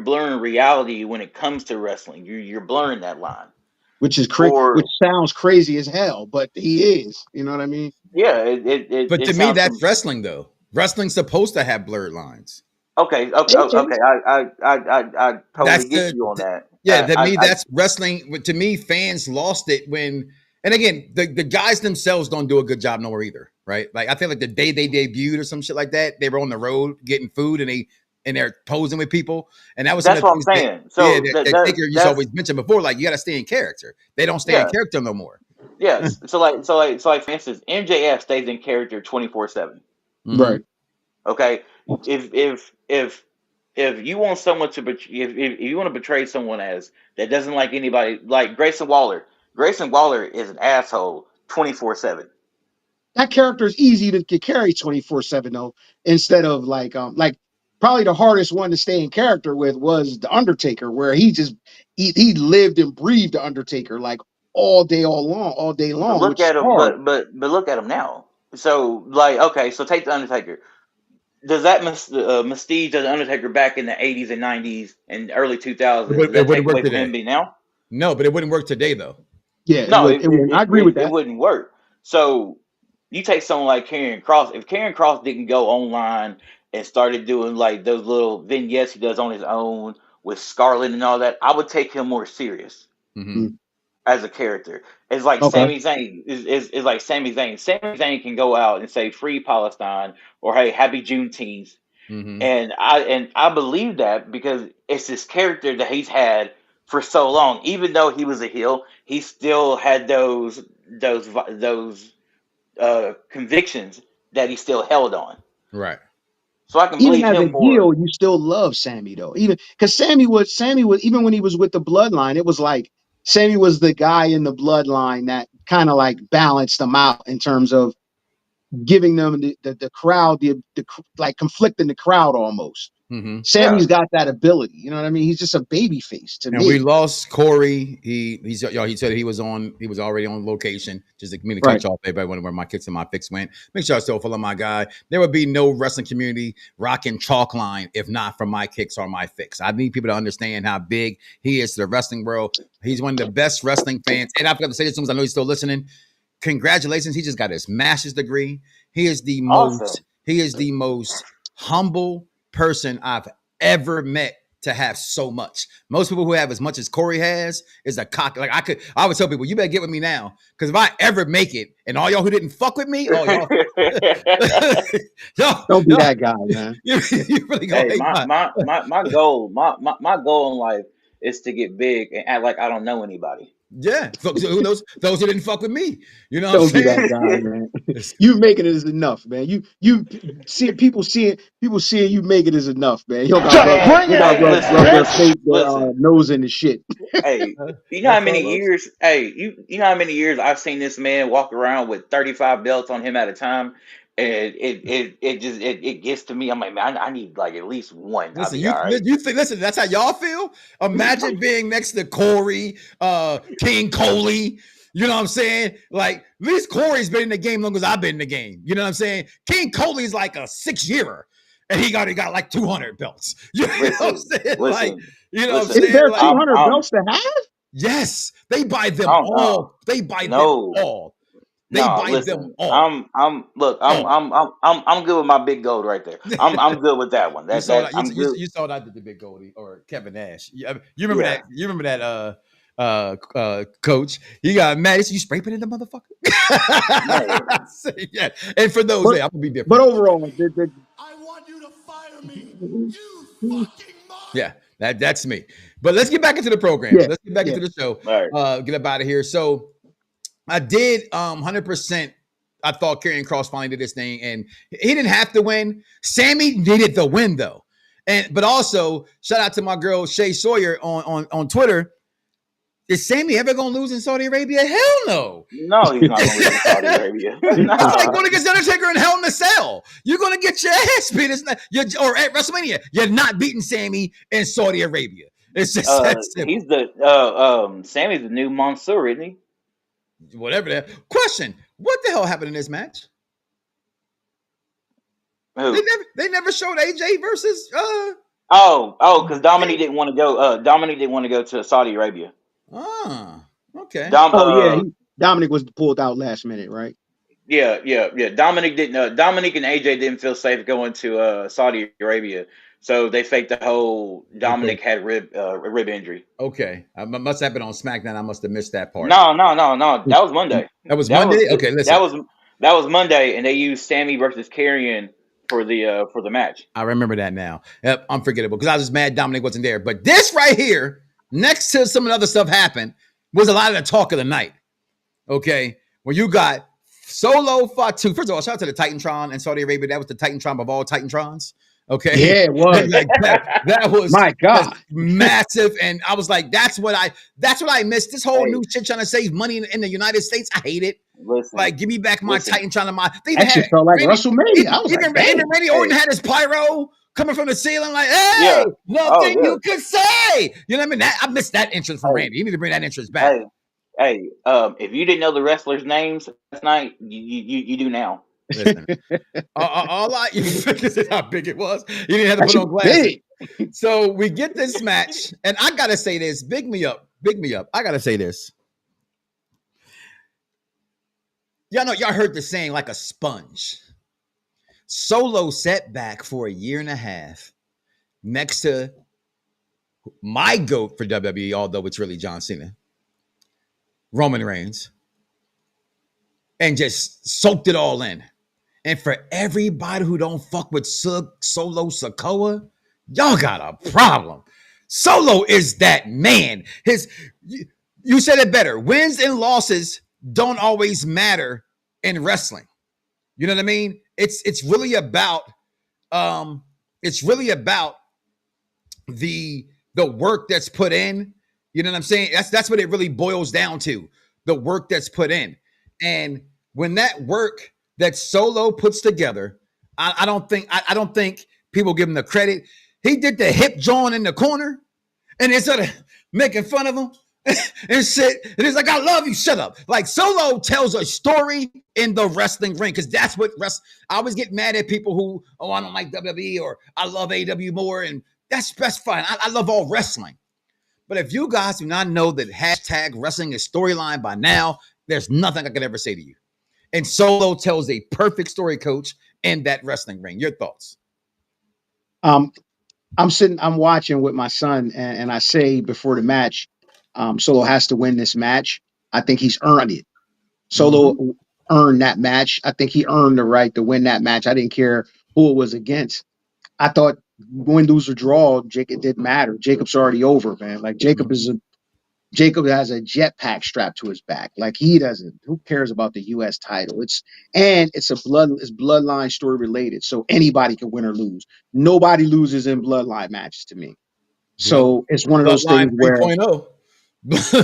blurring reality when it comes to wrestling. You're blurring that line. which is which Or sounds crazy as hell, but he is. You know what I mean? yeah, it But it to me, sounds that's wrestling, though. Wrestling's supposed to have blurred lines. okay. It Okay. is. I totally That's get you on that. yeah. To me, that's wrestling. To me, fans lost it when. And again, the guys themselves don't do a good job nowhere either, right? Like I feel like the day they debuted or some shit like that, they were on the road getting food and they're posing with people, and that was some That's of the what I'm things that saying. yeah So that Taker used to that's always mention before. Like you got to stay in character. They don't stay in yeah, character no more. yes. So like for instance, MJF stays in character 24/7. Mm-hmm. Right. Okay, if you want someone to if you want to portray someone as that doesn't like anybody, like Grayson Waller. Grayson Waller is an asshole 24/7. That character is easy to get carried 24/7 though, instead of like probably the hardest one to stay in character with was the Undertaker, where he lived and breathed the Undertaker like all day But long, look which is at him. hard. But look at him now. So like okay, so take the Undertaker. Does that mystige of the Undertaker back in the 80s and 90s and early 2000s? Does It that take wouldn't work away from today. him being now? No, but it wouldn't work today though. Yeah, it No, would. It would. I agree with it that. wouldn't work. So you take someone like Karrion Kross. If Karrion Kross didn't go online and started doing like those little vignettes he does on his own with Scarlett and all that, I would take him more serious Mm-hmm. Mm, as a character. It's like okay. Sami Zayn is like Sami Zayn. Sami Zayn can go out and say free Palestine or hey happy Juneteenth. Mm-hmm. And I believe that because it's this character that he's had for so long. Even though he was a heel, he still had those convictions that he still held on. Right. So I can Even believe as a him more. heel, you still love Sammy though. Even because Sammy was even when he was with the Bloodline, it was like Sammy was the guy in the Bloodline that kind of like balanced them out in terms of giving them the crowd the like conflicting the crowd almost. Mm-hmm. Yeah. Sammy's got that ability. You know what I mean? He's just a baby face to And we me. lost Corey. He said he was already on location. Just to me to Right. catch off everybody where my kicks and my fix went. Make sure I still follow my guy. There would be no wrestling community rocking chalk line if not for my kicks or my fix. I need people to understand how big he is to the wrestling world. He's one of the best wrestling fans. And I forgot to say this to him, I know he's still listening. Congratulations. He just got his master's degree. He is the Awesome. most humble person I've ever met to have so much. Most people who have as much as Corey has is a cock. Like I would tell people, you better get with me now. Because if I ever make it, and all y'all who didn't fuck with me, oh y'all, Don't be y'all, that guy, man. you really gonna Hey, hate my goal my goal in life is to get big and act like I don't know anybody. yeah. So who knows? Those who didn't fuck with me, you know what I'm Don't be that saying? guy, man. You making it is enough, man. You see people seeing you make it is enough, man. You don't got Man, you got hey, listen, rub their listen, face their listen. nose in the shit. Hey, you know how That's many all. years? Hey, you know how many years I've seen this man walk around with 35 belts on him at a time, and it gets to me. I'm like, man, I need like at least one. I'll Listen, be all right. you think listen, that's how y'all feel? Imagine being next to Corey, King Coley. You know what I'm saying? Like, at least Corey's been in the game long as I've been in the game. You know what I'm saying? King Coley's like a 6-yearer, and he got 200 belts. You know what I'm Listen, saying? Like, listen, you know what I'm listen. Is saying? there Like, 200 belts to have? yes, they buy them Oh no, all. They buy them no. all. They No, buy them listen. all. Look. All. I'm good with my big gold right there. I'm good with that one. You saw that. I'm good. You saw that did the big Goldie or Kevin Nash. You remember Yeah. that? You remember that? Coach, he got mad. He said, "You spray painted the motherfucker." Yeah. And for those, I'm gonna be different. But overall, I want you to fire me. You fucking mug. Yeah, that's me. But let's get back into the program. Yeah, Let's get back yeah. into the show. All right. Get up out of here. So I did 100%. I thought Karrion Kross finally did this thing, and he didn't have to win. Sammy needed the win though, but also shout out to my girl Shay Sawyer on Twitter. Is Sammy ever gonna lose in Saudi Arabia? Hell no. No, he's not going to lose in Saudi Arabia. It's like going against Undertaker in Hell in a Cell. You're gonna get your ass beat. Or at WrestleMania, you're not beating Sammy in Saudi Arabia. It's just that simple. He's the Sammy's the new Mansoor, isn't he? Whatever that. Question: what the hell happened in this match? Who? They never showed AJ versus because Dominic didn't want to go. Dominic didn't want to go to Saudi Arabia. Okay. Dominic was pulled out last minute, right? Yeah. Dominic didn't. Dominic and AJ didn't feel safe going to Saudi Arabia, so they faked the whole. Dominic had rib injury. Okay, I must have been on SmackDown. I must have missed that part. No. That was Monday. That was Monday. Okay, listen. That was Monday, and they used Sammy versus Karrion for the match. I remember that now. Yep, unforgettable because I was mad Dominic wasn't there. But this right here, next to some of the other stuff happened, was a lot of the talk of the night. Okay, when you got Solo Fatu. First of all, shout out to the Titantron in Saudi Arabia. That was the Titantron of all Titantrons. Okay, yeah, it was. Like that was my God, massive. And I was like, that's what I missed. This whole new shit trying to save money in the United States. I hate it. Listen, like, give me back my Titantron and my. They that shit felt like WrestleMania. I was even like, Randy Orton had his pyro coming from the ceiling, like, hey, nothing you could say. You know what I mean? I missed that entrance from Randy. You need to bring that entrance back. Hey, if you didn't know the wrestlers' names last night, you do now. Listen, all I because of how big it was, you didn't have to put on glasses. So we get this match, and I gotta say this: big me up. I gotta say this. Y'all heard the saying like a sponge. Solo sat back for a year and a half next to my GOAT for WWE, although it's really John Cena, Roman Reigns, and just soaked it all in. And for everybody who don't fuck with Solo Sikoa, y'all got a problem. Solo is that man. You said it better. Wins and losses don't always matter in wrestling. You know what I mean? It's really about the work that's put in. You know what I'm saying? That's what it really boils down to. The work that's put in. And when that work that Solo puts together, I don't think people give him the credit. He did the hip joint in the corner, and they started making fun of him and shit. And he's like, "I love you." Shut up. Like, Solo tells a story in the wrestling ring, because that's what I always get mad at people who, I don't like WWE or I love AEW more, and that's fine. I love all wrestling. But if you guys do not know that hashtag wrestling is storyline by now, there's nothing I could ever say to you. And Solo tells a perfect story, Coach, in that wrestling ring. Your thoughts? I'm watching with my son, and I say before the match, Solo has to win this match. I think he's earned it. Solo earned that match. I think he earned the right to win that match. I didn't care who it was against. I thought win, lose, or draw, it didn't matter. Jacob's already over, man. Like, Jacob has a jetpack strapped to his back. Like, he doesn't. Who cares about the U.S. title? It's bloodline story related. So anybody can win or lose. Nobody loses in bloodline matches to me. So it's one of those things where. 3.0.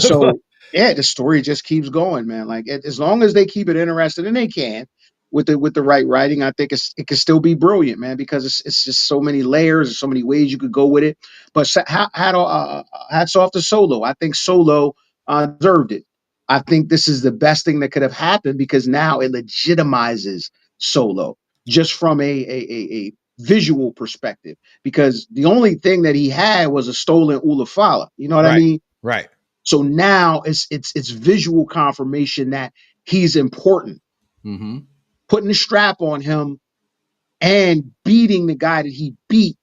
So yeah, the story just keeps going, man. Like, as long as they keep it interesting, and they can with the right writing, I think it can still be brilliant, man. Because it's just so many layers, and so many ways you could go with it. But hats off to Solo. I think Solo deserved it. I think this is the best thing that could have happened, because now it legitimizes Solo just from a visual perspective. Because the only thing that he had was a stolen Ulafala. You know what I mean? Right. So now it's visual confirmation that he's important. Mm-hmm. Putting the strap on him and beating the guy that he beat,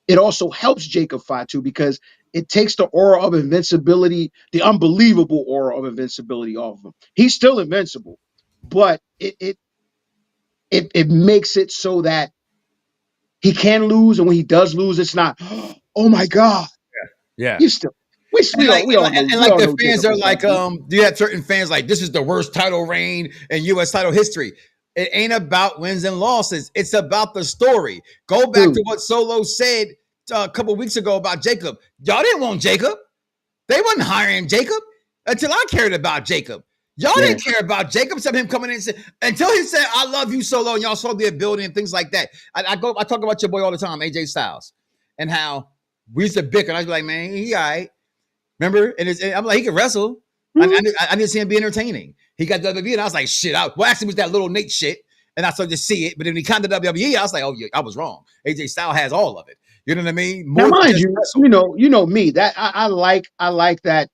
it also helps Jacob Fatu because it takes the aura of invincibility, the unbelievable aura of invincibility off of him. He's still invincible, but it makes it so that he can lose, and when he does lose, it's not, oh my God, Yeah. you still we all know The fans Jacob are is like, that. do you have certain fans like this is the worst title reign in U.S. title history? It ain't about wins and losses. It's about the story. Go back to what Solo said a couple weeks ago about Jacob. Y'all didn't want Jacob. They wasn't hiring Jacob until I cared about Jacob. Y'all didn't care about Jacob except him coming in and say, until he said, I love you, Solo, and y'all saw the ability and things like that. I talk about your boy all the time, AJ Styles, and how we used to bicker. And I was like, man, he all right. Remember? And I'm like, he can wrestle. Mm-hmm. I didn't see him be entertaining. He got WWE, and I was like, shit. Actually, it was that little Nate shit, and I started to see it. But when he came to WWE, I was like, oh, yeah, I was wrong. AJ Styles has all of it. You know what I mean? Now, mind you, you know me. That I like that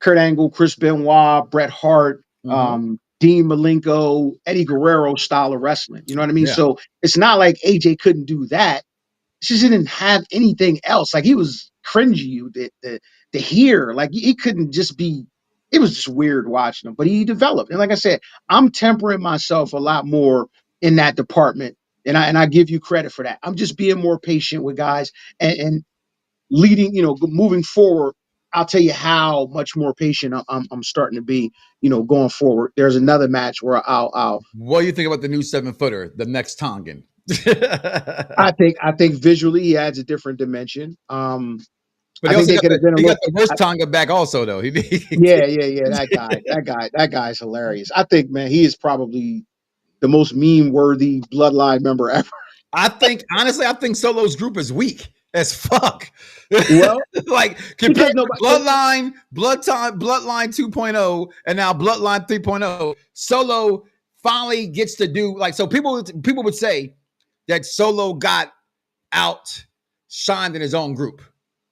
Kurt Angle, Chris Benoit, Bret Hart, Dean Malenko, Eddie Guerrero style of wrestling. You know what I mean? Yeah. So it's not like AJ couldn't do that. He just didn't have anything else. Like he was cringy to hear. Like he couldn't just be. It was just weird watching him. But he developed, and like I said, I'm tempering myself a lot more in that department. And I give you credit for that. I'm just being more patient with guys and leading, moving forward. I'll tell you how much more patient I'm starting to be, going forward. There's another match where I'll. What do you think about the new 7-footer, the next Tongan? I think visually he adds a different dimension. But I think they could have been a got little. the worst Tonga back also though. Yeah. That guy's hilarious. I think, man, he is probably the most meme-worthy bloodline member ever. Honestly, I think Solo's group is weak as fuck. Well, like compared to Bloodline 2.0 and now Bloodline 3.0, Solo finally gets to do like so. People would say that Solo got outshined in his own group.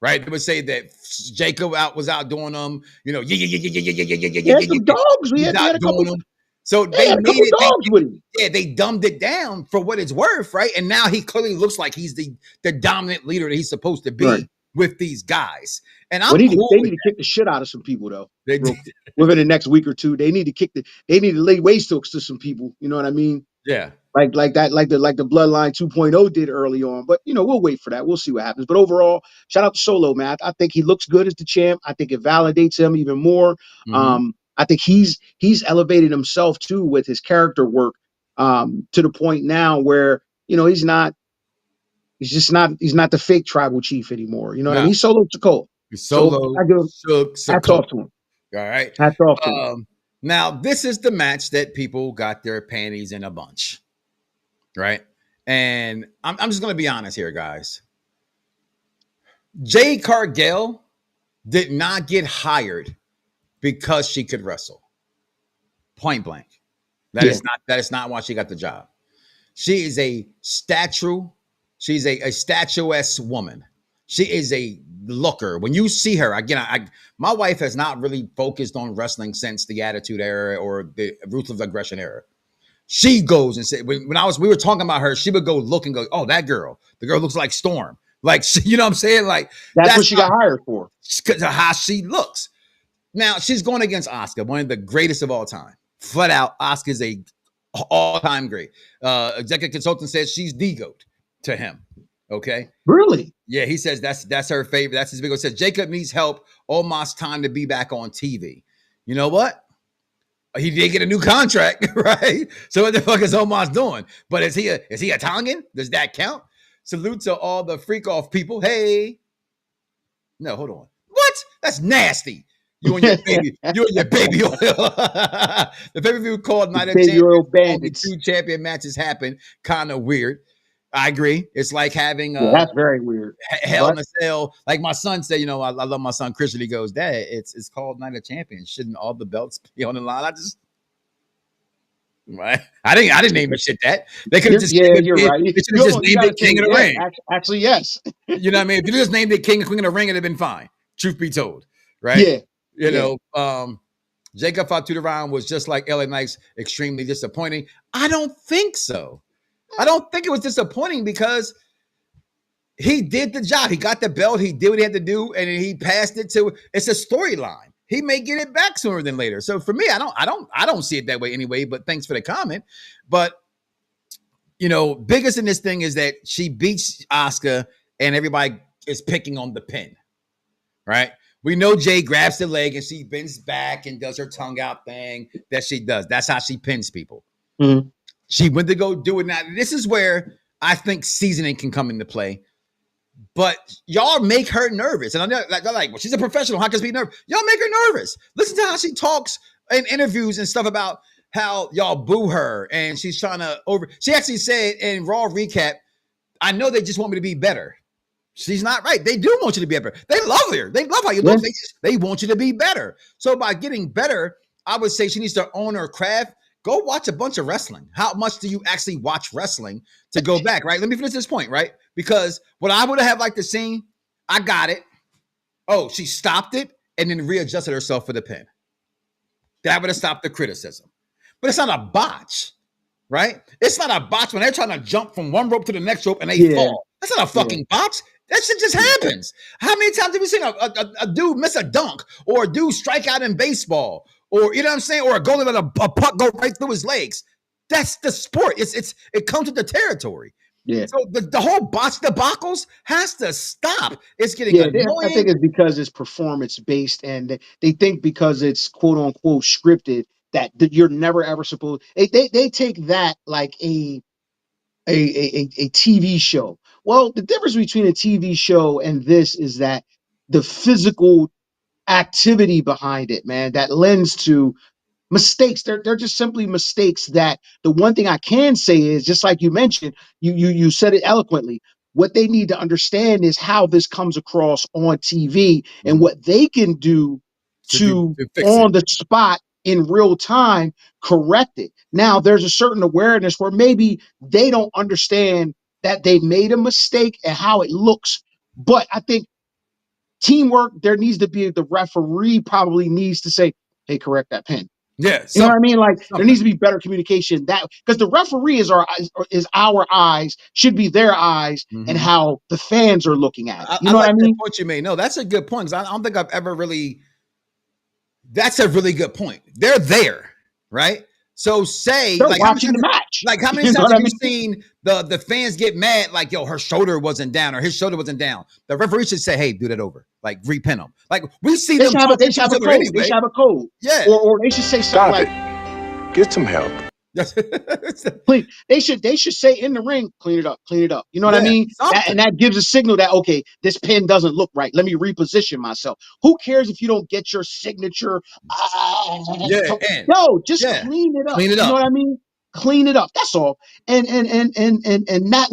Right, they would say that Jacob was out doing them. You know, some dogs. We had a couple. Them. So they had a couple dogs with him. Yeah, they dumbed it down for what it's worth, right? And now he clearly looks like he's the dominant leader that he's supposed to be with these guys. And they need to kick the shit out of some people though. Within the next week or two, they need to lay waste hooks to some people. You know what I mean? Yeah. Like the Bloodline 2.0 did early on, but we'll wait for that. We'll see what happens. But overall, shout out to Solo, man. I think he looks good as the champ. I think it validates him even more. Mm-hmm. I think he's elevated himself too with his character work to the point now where he's not the fake tribal chief anymore. You know what I mean? He's Solo Sikoa. Solo. Hats off to him. All right. Hats off to him. Now, this is the match that people got their panties in a bunch, right? And I'm just going to be honest here, guys. Jade Cargill did not get hired because she could wrestle. Point blank. That is not why she got the job. She is a statue. She's a statuesque woman. She is a looker. When you see her, again, my wife has not really focused on wrestling since the Attitude Era or the Ruthless Aggression Era. She goes and said, we were talking about her, she would go look and go, oh, that girl. The girl looks like Storm. Like, you know what I'm saying? Like that's what she got hired for. Because of how she looks. Now, she's going against Asuka, one of the greatest of all time. Flat out, Asuka's a all-time great. Executive consultant says she's the GOAT to him. Okay. Really? Yeah, he says that's her favorite. That's his big one. Says Jacob needs help. Almost time to be back on TV. You know what? He did get a new contract, right? So what the fuck is Omos doing? But is he a Tongan? Does that count? Salute to all the freak off people. Hey. No, hold on. What? That's nasty. You and your baby oil. The pay-per-view called Night of Champions. Only 2 champion matches happen. Kind of weird. I agree. It's like having that's very weird. Hell in a Cell. Like my son said, I love my son Christian. He goes, Dad, it's called Night of Champions. Shouldn't all the belts be on the line? I didn't name the shit that. They could have just you're right. They should have just named it King of the Ring. Actually, yes. You know what I mean? If you just named it King and Queen of the Ring, it'd have been fine. Truth be told, right? Yeah. Jacob fought through the round was just like LA Knight's extremely disappointing. I don't think so. I don't think it was disappointing because he did the job. He got the belt. He did what he had to do, and he passed it to. It's a storyline. He may get it back sooner than later. So for me, I don't see it that way anyway. But thanks for the comment. But biggest in this thing is that she beats Asuka, and everybody is picking on the pin. Right? We know Jay grabs the leg and she bends back and does her tongue out thing that she does. That's how she pins people. Mm-hmm. She went to go do it. Now, this is where I think seasoning can come into play. But y'all make her nervous. And they're like, well, she's a professional. How can she be nervous? Y'all make her nervous. Listen to how she talks in interviews and stuff about how y'all boo her. And she's trying to She actually said in Raw recap, I know they just want me to be better. She's not right. They do want you to be better. They love her. They love how you look. They want you to be better. So by getting better, I would say she needs to own her craft. Go watch a bunch of wrestling. How much do you actually watch wrestling to go back, right? Let me finish this point, right? Because what I would have liked to see, I got it. Oh, she stopped it and then readjusted herself for the pin. That would have stopped the criticism. But it's not a botch, right? It's not a botch when they're trying to jump from one rope to the next rope and they fall. That's not a fucking botch. That shit just happens. How many times have you seen a dude miss a dunk or a dude strike out in baseball or, you know what I'm saying? Or a goalie let a puck go right through his legs. That's the sport. It comes with the territory. Yeah. So the whole botch debacles has to stop. It's getting annoying. I think it's because it's performance based and they think because it's quote unquote scripted that you're never ever supposed. They take that like a TV show. Well, the difference between a TV show and this is that the physical activity behind it, man, that lends to mistakes. They're just simply mistakes. That the one thing I can say is, just like you mentioned, you said it eloquently. What they need to understand is how this comes across on TV and what they can do to fix on it. the spot in real time correct it. Now there's a certain awareness where maybe they don't understand that they made a mistake and how it looks. But I think teamwork, there needs to be, the referee probably needs to say, hey, correct that pin. Yeah, You know what I mean? Like there needs to be better communication, that because the referee is our eyes, should be their eyes, and how the fans are looking at it. You know what I mean? The point you made. No, that's a good point. 'Cause I don't think I've ever really. That's a really good point. They're there, right? So say they're watching the match. Like how many times have you seen the fans get mad? Like, yo, her shoulder wasn't down or his shoulder wasn't down. The referee should say, hey, do that over. Like repin them. Like we see them. They should have a code. Anyway. They should have a code. Yeah. Or they should say something Get some help. Please, they should say in the ring, clean it up. You know what I mean? And that gives a signal that, okay, this pin doesn't look right. Let me reposition myself. Who cares if you don't get your signature? Just clean it up. You know what I mean? Clean it up. That's all. And that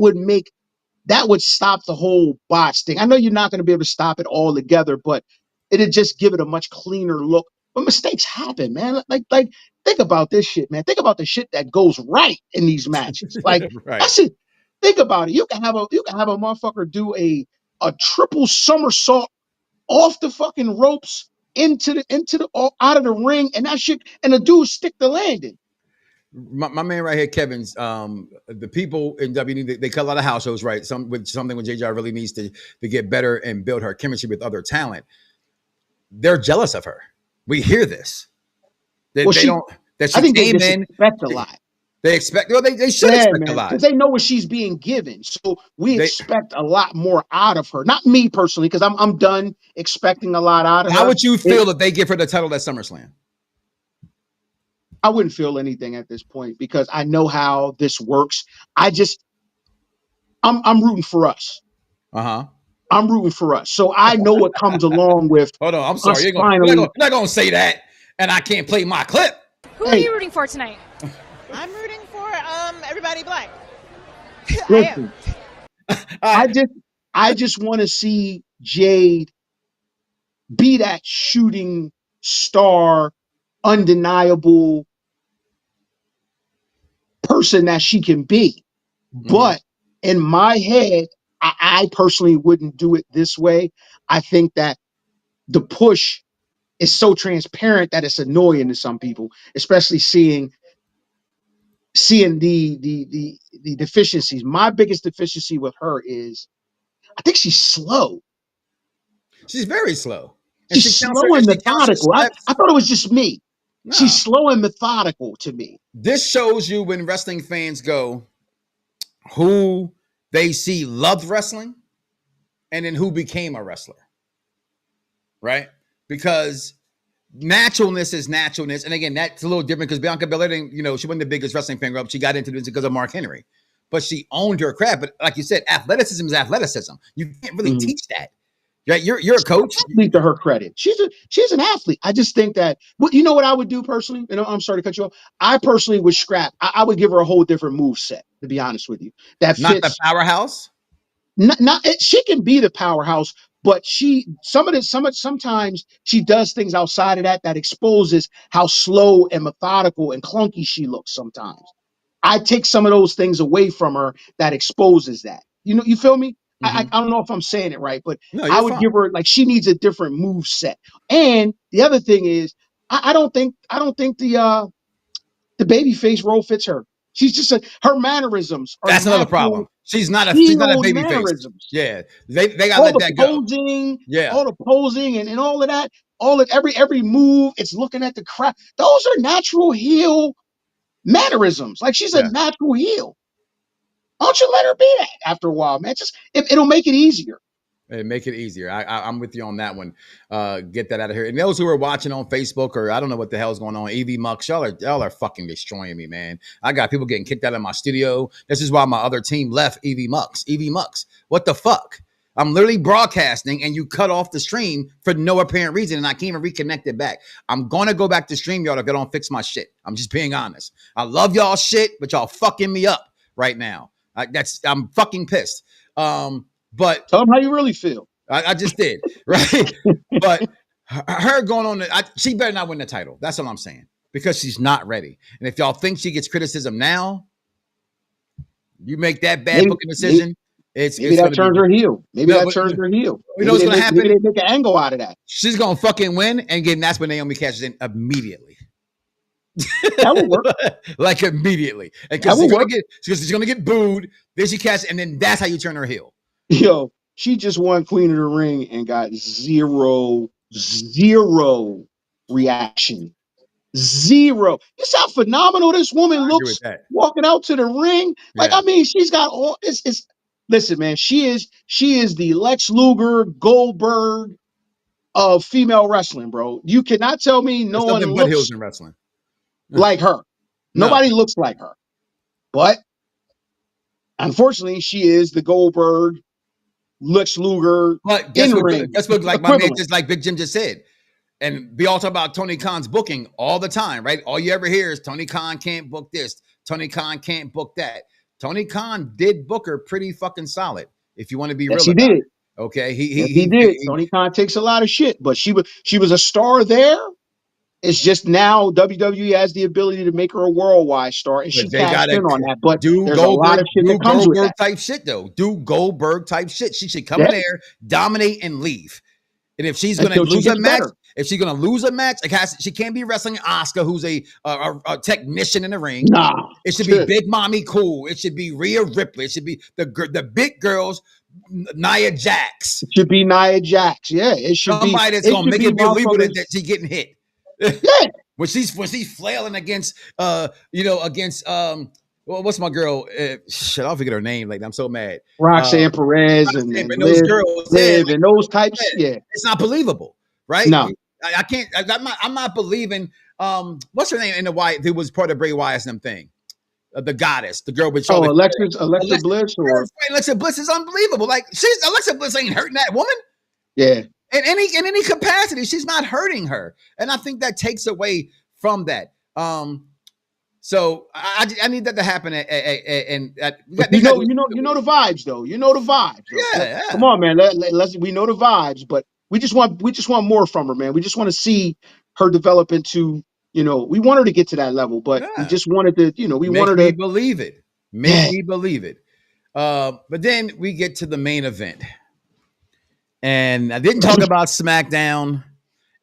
would stop the whole botch thing. I know you're not going to be able to stop it all together, but it'd just give it a much cleaner look. But mistakes happen, man. Like think about this shit, man. Think about the shit that goes right in these matches. Like that's it. Think about it. You can have a motherfucker do a triple somersault off the fucking ropes into the out of the ring, and that shit, and the dude stick the landing. My man right here, Kevin's. The people in WWE, they cut a lot of house shows, right? Something with JJ really needs to get better and build her chemistry with other talent. They're jealous of her. We hear this. I think they expect a lot. They expect. Well, they should expect a lot because they know what she's being given. So we expect a lot more out of her. Not me personally, because I'm done expecting a lot out of her. How would you feel if they give her the title at SummerSlam? I wouldn't feel anything at this point because I know how this works. I'm rooting for us. I'm rooting for us. So I know what comes along with. Hold on, I'm sorry. You're not going to say that, and I can't play my clip. Who are you rooting for tonight? I'm rooting for everybody black. Listen, I just want to see Jade be that shooting star, undeniable person that she can be. But in my head, I personally wouldn't do it this way. I think that the push is so transparent that it's annoying to some people, especially seeing the deficiencies. My biggest deficiency with her is I think she's slow. She's very slow. And She's slow and she counts her methodical. I steps. thought it was just me. No. She's slow and methodical to me. This shows you when wrestling fans go who they see loved wrestling and then who became a wrestler. Right? Because naturalness is naturalness. And again, that's a little different because Bianca Belair didn't, she wasn't the biggest wrestling fan growing up. She got into this because of Mark Henry. But she owned her craft. But like you said, athleticism is athleticism. You can't really teach that. Right? You're a coach. Athlete to her credit. She's an athlete. I just think that, you know what I would do personally? I'm sorry to cut you off. I personally would scrap. I would give her a whole different move set, to be honest with you. That fits. Not the powerhouse? Not she can be the powerhouse, but sometimes she does things outside of that exposes how slow and methodical and clunky she looks sometimes. I take some of those things away from her that exposes that. You feel me? I don't know if I'm saying it right, but no, I would give her she needs a different move set. And the other thing is, I don't think the babyface role fits her. She's just her mannerisms are that's another problem. She's not a baby face. Yeah. They gotta let that go. Yeah. All the posing and all of that, every move, it's looking at the crowd. Those are natural heel mannerisms. Like she's a natural heel. Why don't you let her be that after a while, man? Just it'll make it easier. Make it easier. I'm with you on that one. Get that out of here. And those who are watching on Facebook or I don't know what the hell's going on, EV Mucks, y'all are fucking destroying me, man. I got people getting kicked out of my studio. This is why my other team left EV Mucks. EV Mucks. What the fuck? I'm literally broadcasting and you cut off the stream for no apparent reason and I can't even reconnect it back. I'm going to go back to stream y'all if y'all don't fix my shit. I'm just being honest. I love y'all shit, but y'all fucking me up right now. I'm fucking pissed. But tell them how you really feel. I just did, right? But her going on, she better not win the title. That's all I'm saying because she's not ready. And if y'all think she gets criticism now, you make that bad booking decision. Maybe that turns her heel. Maybe that turns her heel. You know what's going to happen? Maybe they make an angle out of that. She's going to fucking win, and again, that's when Naomi cashes in immediately. That would work. Like immediately, because she's going to get booed. Then she cashes, and then that's how you turn her heel. Yo, she just won Queen of the Ring and got zero reaction. Zero. This how phenomenal this woman looks walking out to the ring. Like, I mean, she's got all it's listen, man, she is the Lex Luger Goldberg of female wrestling, bro. You cannot tell me no one looks in wrestling like her. Nobody looks like her. But unfortunately, she is the Goldberg Lex Luger. But guess what? Like my man, just like Big Jim just said, and we all talk about Tony Khan's booking all the time, right? All you ever hear is Tony Khan can't book this, Tony Khan can't book that. Tony Khan did book her pretty fucking solid. If you want to be real, he did. Okay, he did. Tony Khan takes a lot of shit, but she was a star there. It's just now WWE has the ability to make her a worldwide star, and she cashed in on that. But there's a lot of shit that comes with that. Type shit, though. Do Goldberg type shit. She should come in there, dominate, and leave. And if she's going to lose a match, she can't be wrestling Asuka, who's a technician in the ring. Nah, it should be Big Mommy Cool. It should be Rhea Ripley. It should be the big girls. Nia Jax. It should be Nia Jax. Yeah, it should somebody be somebody that's gonna make it believable that she's getting hit. Yeah, when she's flailing against what's my girl? Shit, I'll forget her name. Like I'm so mad. Roxanne Perez and those girls, and those types. Yeah, it's not believable, right? No, I can't. I'm not believing. What's her name in the Wyatt? Who was part of Bray Wyatt's thing? The goddess, the girl with Alexa Bliss, or Alexa Bliss is unbelievable. Like Alexa Bliss ain't hurting that woman. Yeah, in any capacity, she's not hurting her, and I think that takes away from that. So I need that to happen. You know the vibes, though. You know the vibes. Yeah. Come on, man. Let's. We know the vibes, but we just want more from her, man. We just want to see her develop into. We want her to get to that level, but we just wanted to, wanted to believe it. Make me believe it. But then we get to the main event. And I didn't talk about SmackDown.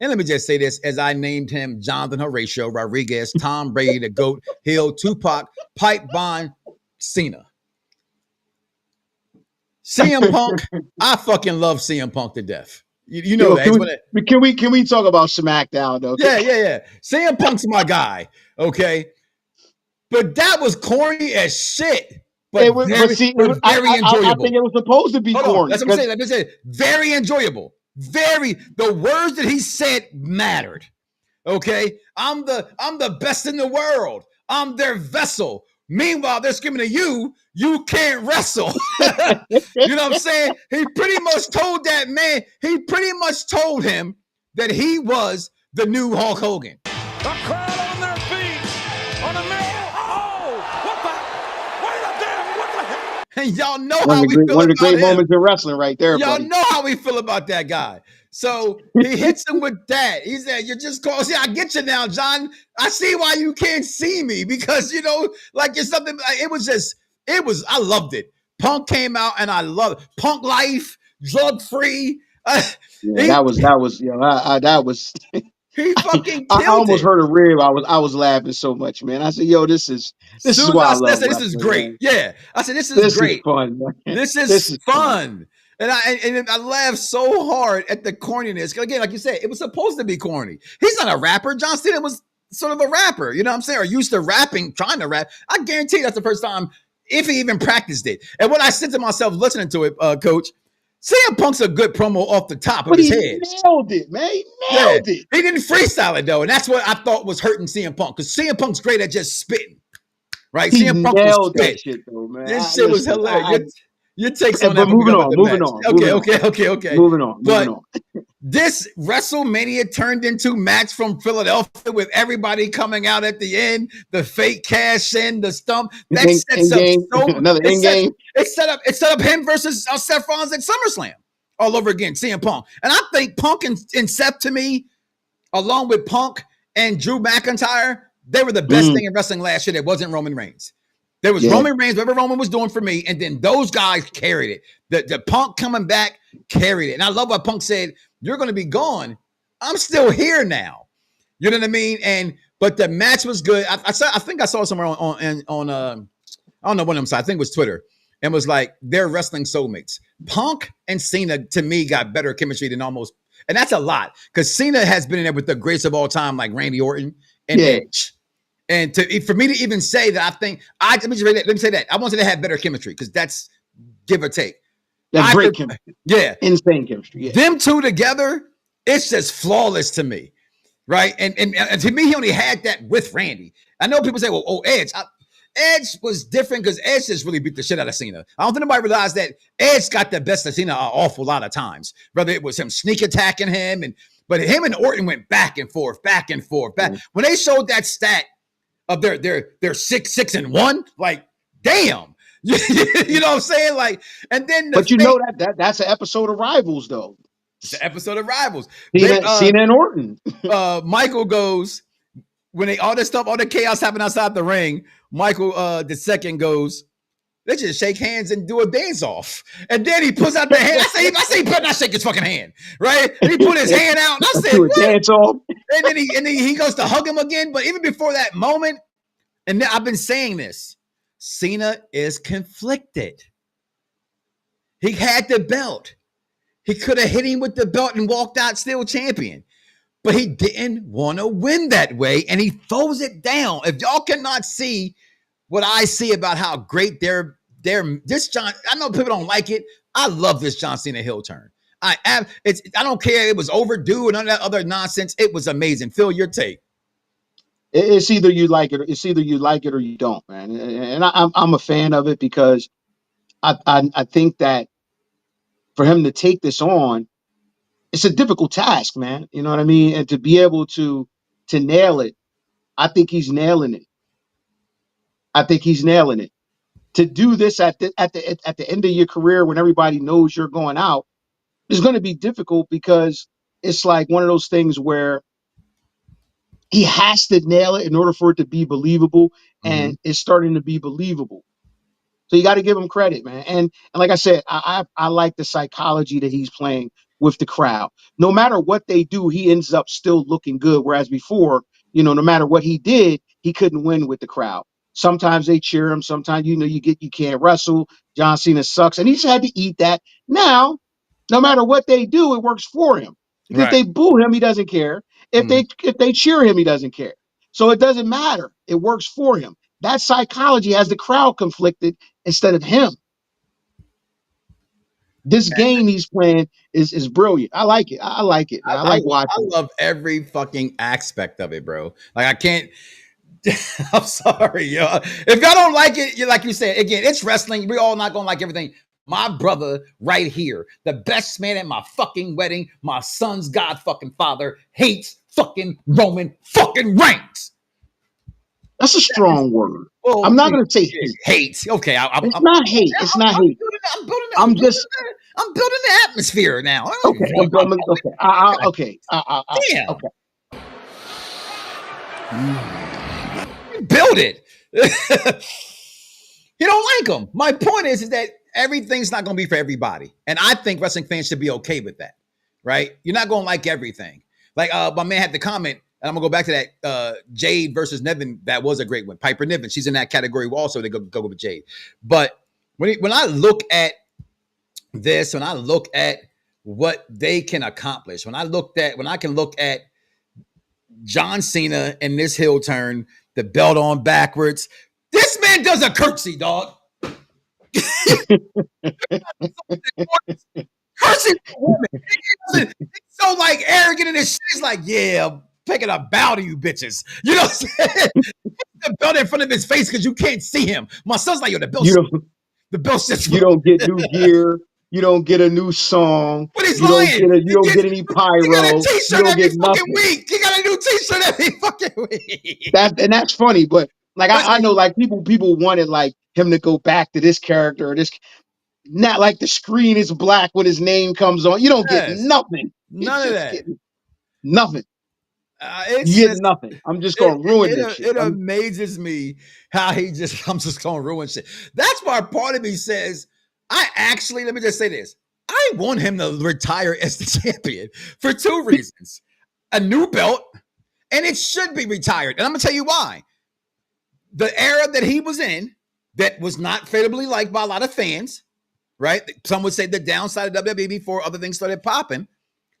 And let me just say this, as I named him Jonathan Horatio, Rodriguez, Tom Brady, the GOAT, Hill, Tupac, Pipe, Bond, Cena. CM Punk, I fucking love CM Punk to death. You know that. Can we talk about SmackDown though? Yeah. CM Punk's my guy, okay? But that was corny as shit. But very enjoyable. I think it was supposed to be corny. That's what I'm saying. Let me say, very enjoyable. The words that he said mattered. Okay, I'm the best in the world. I'm their vessel. Meanwhile, they're screaming to you, you can't wrestle. You know what I'm saying? He pretty much told that man, he pretty much told him that he was the new Hulk Hogan. The crowd on their feet. On a man. Oh, what the hell? And y'all know how we feel about him. One of the great moments in wrestling right there, y'all buddy. know how we feel about that guy. So he hits him with that. He said, you're just close. See, I get you now, John. I see why you can't see me because, you know, like it's something. I loved it. Punk came out and I love it. Punk life, drug free. That was. He fucking I almost hurt a rib. I was laughing so much, man. I said, "Yo, this is why I love this is great." Man. Yeah, I said, "This is great. Is fun. Man. This is fun." And I laughed so hard at the corniness. Again, like you said, it was supposed to be corny. He's not a rapper. John Cena was sort of a rapper. You know what I'm saying? Or used to rapping, trying to rap. I guarantee that's the first time, if he even practiced it. And when I said to myself, listening to it, Coach, CM Punk's a good promo off the top of his head. He nailed it, man. He nailed it. He didn't freestyle it, though. And that's what I thought was hurting CM Punk. Because CM Punk's great at just spitting. Right? CM Punk nailed that shit, though, man. This shit was hilarious. Your takes on that. Moving on. Okay. Moving on. This WrestleMania turned into match from Philadelphia with everybody coming out at the end, the fake cash in, the stump. That sets up another end game. It set up him versus Seth Rollins at SummerSlam all over again, CM Punk. And I think Punk and Seth, to me, along with Punk and Drew McIntyre, they were the best thing in wrestling last year that wasn't Roman Reigns. There was Roman Reigns, whatever Roman was doing for me, and then those guys carried it. The Punk coming back carried it. And I love what Punk said, you're going to be gone. I'm still here now. You know what I mean? But the match was good. I think I saw somewhere on I don't know one of them sites. I think it was Twitter. And was like, they're wrestling soulmates. Punk and Cena, to me, got better chemistry than almost, and that's a lot. Because Cena has been in there with the greats of all time, like Randy Orton and Edge. And for me to even say that, I think let me say that I wanted to have better chemistry because that's give or take. That's great chemistry. Yeah, insane chemistry. Yeah. Them two together, it's just flawless to me, right? And to me, he only had that with Randy. I know people say, "Well, Edge." Edge was different because Edge just really beat the shit out of Cena. I don't think anybody realized that Edge got the best of Cena an awful lot of times. Whether it was him sneak attacking him, but him and Orton went back and forth. When they showed that stat of their 6-6-1, like, damn. You know what I'm saying? Like, and then that's an episode of Rivals, though. It's an episode of Rivals. Cena and Orton. Michael goes, when all the chaos happened outside the ring, Michael the second goes, they just shake hands and do a dance off. And then he pulls out the hand. I say he better not shake his fucking hand, right? And he put his hand out, and I said, what? Dance off. And then he goes to hug him again. But even before that moment, and I've been saying this, Cena is conflicted. He had the belt. He could have hit him with the belt and walked out still champion. But he didn't want to win that way, and he throws it down. If y'all cannot see what I see about how great this John, I know people don't like it. I love this John Cena heel turn. I don't care. It was overdue and none of that other nonsense. It was amazing. Phil, your take. It's either you like it or you don't, man. And I'm a fan of it because I think that for him to take this on, it's a difficult task, man. You know what I mean? And to be able to nail it, I think he's nailing it. To do this at the end of your career when everybody knows you're going out is going to be difficult because it's like one of those things where he has to nail it in order for it to be believable, and it's starting to be believable. So you got to give him credit, man. And like I said, I like the psychology that he's playing with the crowd. No matter what they do, he ends up still looking good. Whereas before, no matter what he did, he couldn't win with the crowd. Sometimes they cheer him. Sometimes, you can't wrestle. John Cena sucks. And he's had to eat that. Now, no matter what they do, it works for him. Because if Right. they boo him, he doesn't care. If they cheer him, he doesn't care. So it doesn't matter. It works for him. That psychology has the crowd conflicted instead of him. This game he's playing is brilliant. I like it. I like it. I like watching. I love every fucking aspect of it, bro. Like I can't. I'm sorry, yo. If y'all don't like it, like you said, again, it's wrestling. We all not gonna like everything. My brother right here, the best man at my fucking wedding, my son's god fucking father, hates fucking Roman fucking Reigns. That's a strong word. Well, I'm not going to say hate. Hate. Okay. It's not hate. It's not hate. I'm building the atmosphere now. Okay. Okay. Damn. Okay. Build it. You don't like them. My point is that everything's not going to be for everybody. And I think wrestling fans should be okay with that, right? You're not going to like everything. Like my man had the comment, and I'm going to go back to that Jade versus Niven. That was a great one. Piper Niven. She's in that category also. They go with Jade. But when I look at this, when I look at what they can accomplish, when I can look at John Cena and this heel turn, the belt on backwards, this man does a curtsy, dog. Curtsy for women. He's so like arrogant in his shit. He's like, yeah, taking a bow to you bitches. You know what I'm saying? The belt in front of his face because you can't see him. My son's like, yo, the belt. The belt sits. You don't get new gear. You don't get a new song. But he's lying. You don't get any pyro. He got a t-shirt every fucking nothing. week. He got a new t-shirt every fucking week. That's funny, but like I know like people wanted like him to go back to this character or this. Not like the screen is black when his name comes on. You don't get nothing. None of that. Nothing. You get nothing. I'm just gonna ruin this shit. It amazes me how I'm just gonna ruin shit. That's why part of me says, let me just say this. I want him to retire as the champion for two reasons. A new belt, and it should be retired. And I'm gonna tell you why. The era that he was in, that was not favorably liked by a lot of fans, right? Some would say the downside of WWE before other things started popping.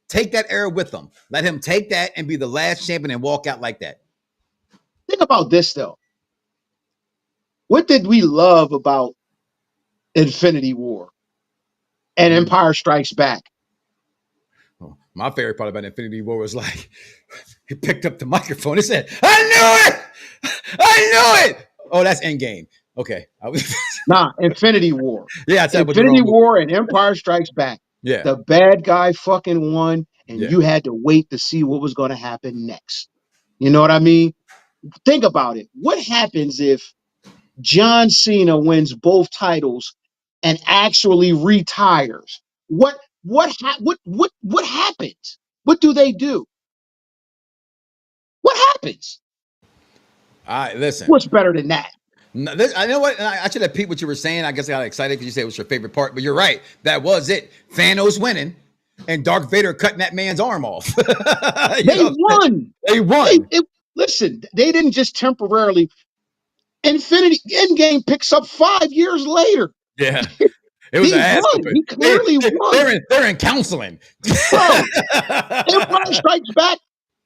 Take that era with him. Let him take that and be the last champion and walk out like that. Think about this, though. What did we love about Infinity War and Empire Strikes Back? Oh, my favorite part about Infinity War was like, he picked up the microphone and said, I knew it. Oh, that's Endgame. Okay. Nah, Infinity War. Yeah, Infinity War and Empire Strikes Back. Yeah. The bad guy fucking won, and you had to wait to see what was going to happen next. You know what I mean? Think about it. What happens if John Cena wins both titles and actually retires? What happens? What do they do? What happens? All right, listen. What's better than that? No, I know what. I should have peeped what you were saying. I guess I got excited because you said it was your favorite part. But you're right. That was it. Thanos winning and Darth Vader cutting that man's arm off. They won. They won. Listen, they didn't just temporarily. Endgame picks up 5 years later. Yeah. It was an ass whooping. He clearly won. They're in counseling. Bro, Empire Strikes Back,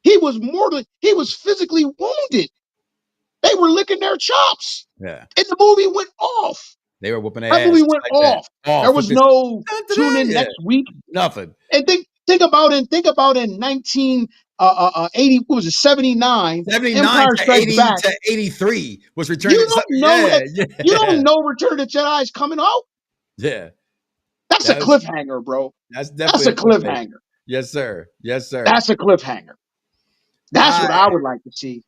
he was physically wounded. They were licking their chops. Yeah. And the movie went off. They were whooping their ass. That movie went off. There was no tune in next week. Nothing. And think about in 1980, what was it, 79? 79 Empire to Strikes 80 Back. to 83 was Return You don't know you don't know Return of the Jedi is coming out? Yeah. That's a cliffhanger, bro. That's definitely a cliffhanger. Yes, sir. Yes, sir. That's a cliffhanger. That's what I would like to see.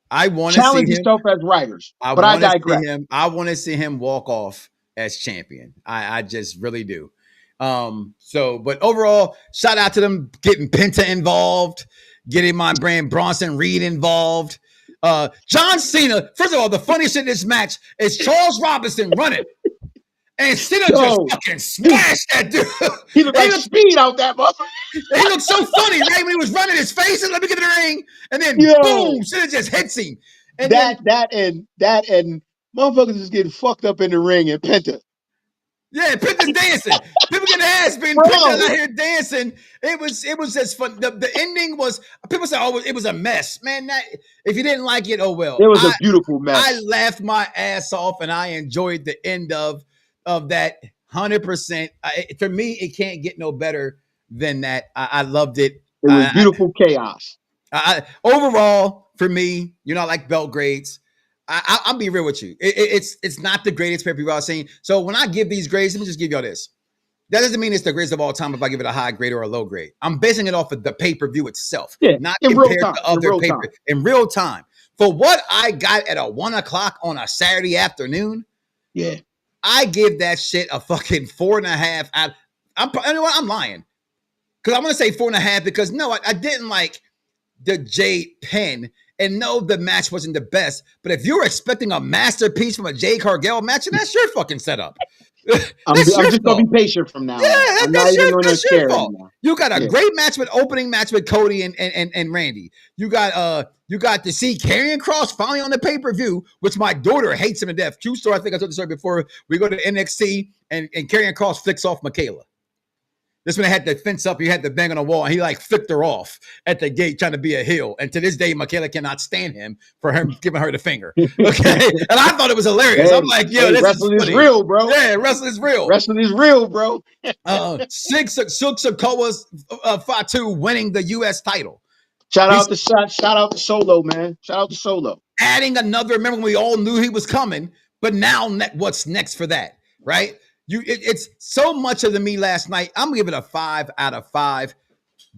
I want to challenge see him yourself as writers, but I digress. I want to see him walk off as champion. I just really do. But overall, shout out to them getting Penta involved, getting my brand Bronson Reed involved. John Cena. First of all, the funniest shit in this match is Charles Robinson running, And Cena just fucking smashed that dude. He looked like Speed out that motherfucker. He looked so funny, right? When he was running his face and let me get in the ring. And then boom, Cena just hits him. And that and motherfuckers is getting fucked up in the ring and Penta. Yeah, Penta's dancing. People getting ass being Penta's out here dancing. It was just fun. The ending was, people say, oh, it was a mess. Man, if you didn't like it, oh well. It was a beautiful mess. I laughed my ass off and I enjoyed the end of that 100%. For me, it can't get no better than that. I loved it. It was beautiful chaos. Overall, for me, I like belt grades. I'll be real with you. It's not the greatest pay-per-view I've seen. So when I give these grades, let me just give y'all this. That doesn't mean it's the greatest of all time if I give it a high grade or a low grade. I'm basing it off of the pay-per-view itself, not compared to other pay-per-view. In real time. For what I got at a 1:00 on a Saturday afternoon, I give that shit a fucking 4.5 out. You know what? I'm lying. Because I'm going to say 4.5 because no, I didn't like the Jade pin. And no, the match wasn't the best. But if you're expecting a masterpiece from a Jade Cargill match, that's your fucking setup. I'm just going to be patient from now on. I'm not even going to care anymore. You got a great match opening match with Cody and Randy. You got to see Karrion Kross finally on the pay-per-view, which my daughter hates him to death. True story, I think I told the story before. We go to NXT and Karrion Kross flicks off Michaela. This one had the fence up, he had the bang on the wall, and he flicked her off at the gate trying to be a heel. And to this day, Michaela cannot stand him for him giving her the finger. Okay. And I thought it was hilarious. I'm like, this wrestling is real, bro. Yeah, wrestling is real. Wrestling is real, bro. Silk Sikoa's Fatu winning the U.S. title. Shout out to Solo, man. Shout out to Solo. Adding another, remember when we all knew he was coming, but now what's next for that, right? It's so much of me last night. I'm gonna give it a 5 out of 5.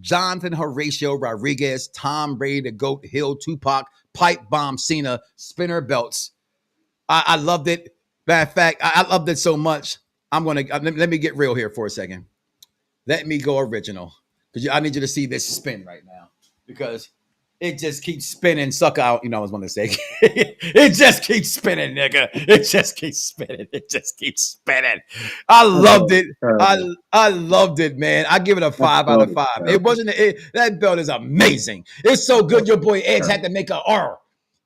Jonathan Horatio Rodriguez, Tom Brady, the GOAT, Hill, Tupac, Pipe Bomb, Cena, spinner belts. I loved it. Matter of fact, I loved it so much. Let me get real here for a second. Let me go original because I need you to see this spin right now because it just keeps spinning. Suck out. I was going to say it just keeps spinning, nigga. It just keeps spinning. It just keeps spinning. I loved it. I loved it, man. I give it a 5 out of 5. It wasn't. That belt is amazing. It's so good. Your boy Edge had to make an R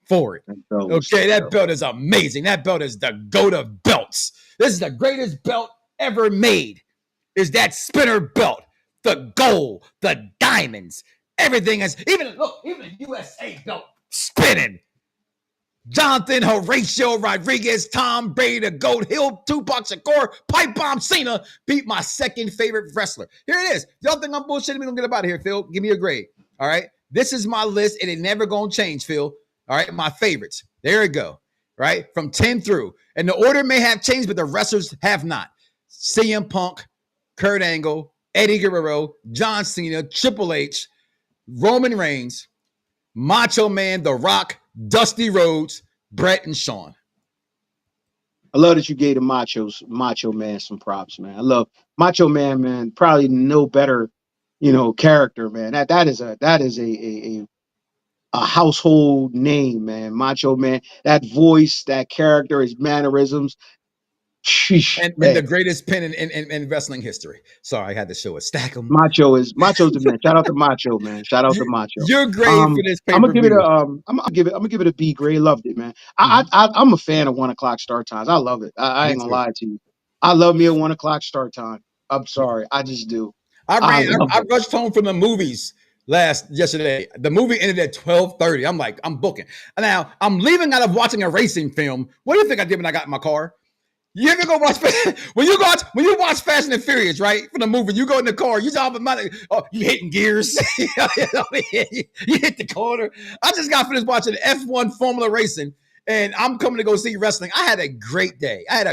for it. Okay, that belt is amazing. That belt is the GOAT of belts. This is the greatest belt ever made. Is that spinner belt? The gold, the diamonds. Everything is, even the USA belt spinning. Jonathan Horatio Rodriguez, Tom Brady, the GOAT, Hill, Tupac Shakur, Pipe Bomb Cena beat my second favorite wrestler. Here it is. Y'all think I'm bullshitting? We don't get about here, Phil. Give me a grade. All right. This is my list, and it never gonna change, Phil. All right. My favorites. There we go. Right. From 10 through. And the order may have changed, but the wrestlers have not. CM Punk, Kurt Angle, Eddie Guerrero, John Cena, Triple H, Roman Reigns, Macho Man, The Rock, Dusty Rhodes, Brett, and Shawn. I love that you gave the Macho Man some props, man. I love Macho Man, probably no better, character, man. That is a household name, man. Macho Man, that voice, that character, his mannerisms. And the greatest pin in wrestling history. Sorry, I had to show it. Stack them. Macho's the man. Shout out to Macho, man. Shout out to Macho. You're great for this pay-per-view. I'm gonna give it a B grade. Loved it, man. I'm a fan of 1:00 start times. I love it. I ain't gonna lie to you. I love me a 1:00 start time. I'm sorry, I just do. I rushed home from the movies yesterday. The movie ended at 12:30. I'm like, I'm booking. Now I'm leaving out of watching a racing film. What do you think I did when I got in my car? You ever go watch when you watch Fast and Furious, right? From the movie, you go in the car, you hitting gears, you hit the corner. I just got finished watching F1 Formula Racing, and I'm coming to go see wrestling. I had a great day. I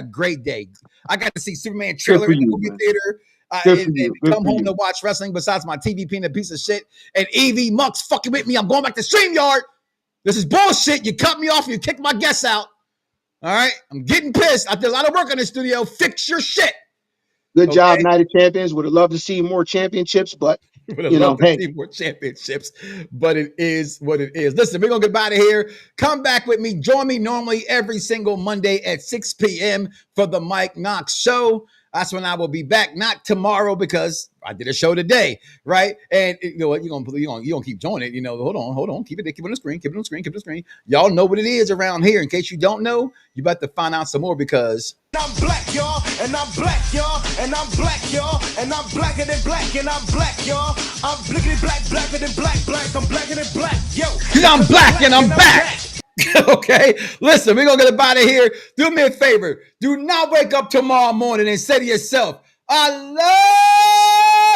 got to see Superman trailer in the movie theater. And come home to watch wrestling besides my TV being a piece of shit. And EV Muck's fucking with me. I'm going back to StreamYard. This is bullshit. You cut me off and you kicked my guests out. All right, I'm getting pissed. I did a lot of work in the studio. Fix your shit. Good job, Night of Champions. Would have loved to see more championships, but Would have You know, loved to hey. see more championships, but it is what it is. Listen, we're going to get out of here. Come back with me. Join me normally every single Monday at 6 p.m. for the Mike Knoxxx Show. That's when I will be back. Not tomorrow because I did a show today, right? And you know what? You're gonna keep joining it. You know, hold on. Keep it on the screen. Keep it on the screen. Y'all know what it is around here. In case you don't know, you about to find out some more because I'm black, y'all, and I'm black, y'all, and I'm black, y'all, and I'm blacker than black, and I'm black, y'all. I'm blickety black, blacker than black, I'm blacker than black, yo. I'm black and I'm back. Okay, listen, we're gonna get up out of here. Do me a favor. Do not wake up tomorrow morning and say to yourself, I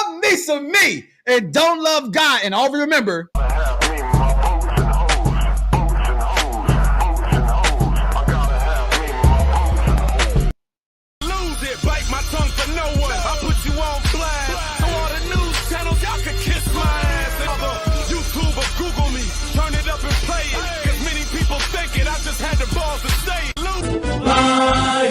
love me some me and don't love God. And always remember, Lose it, bite my tongue for no one. I put you on blast. So all the news channels, y'all can kiss my ass. And other YouTube or Google me, turn it up and play it. Cause many people think it, I just had the balls to say it. Lose.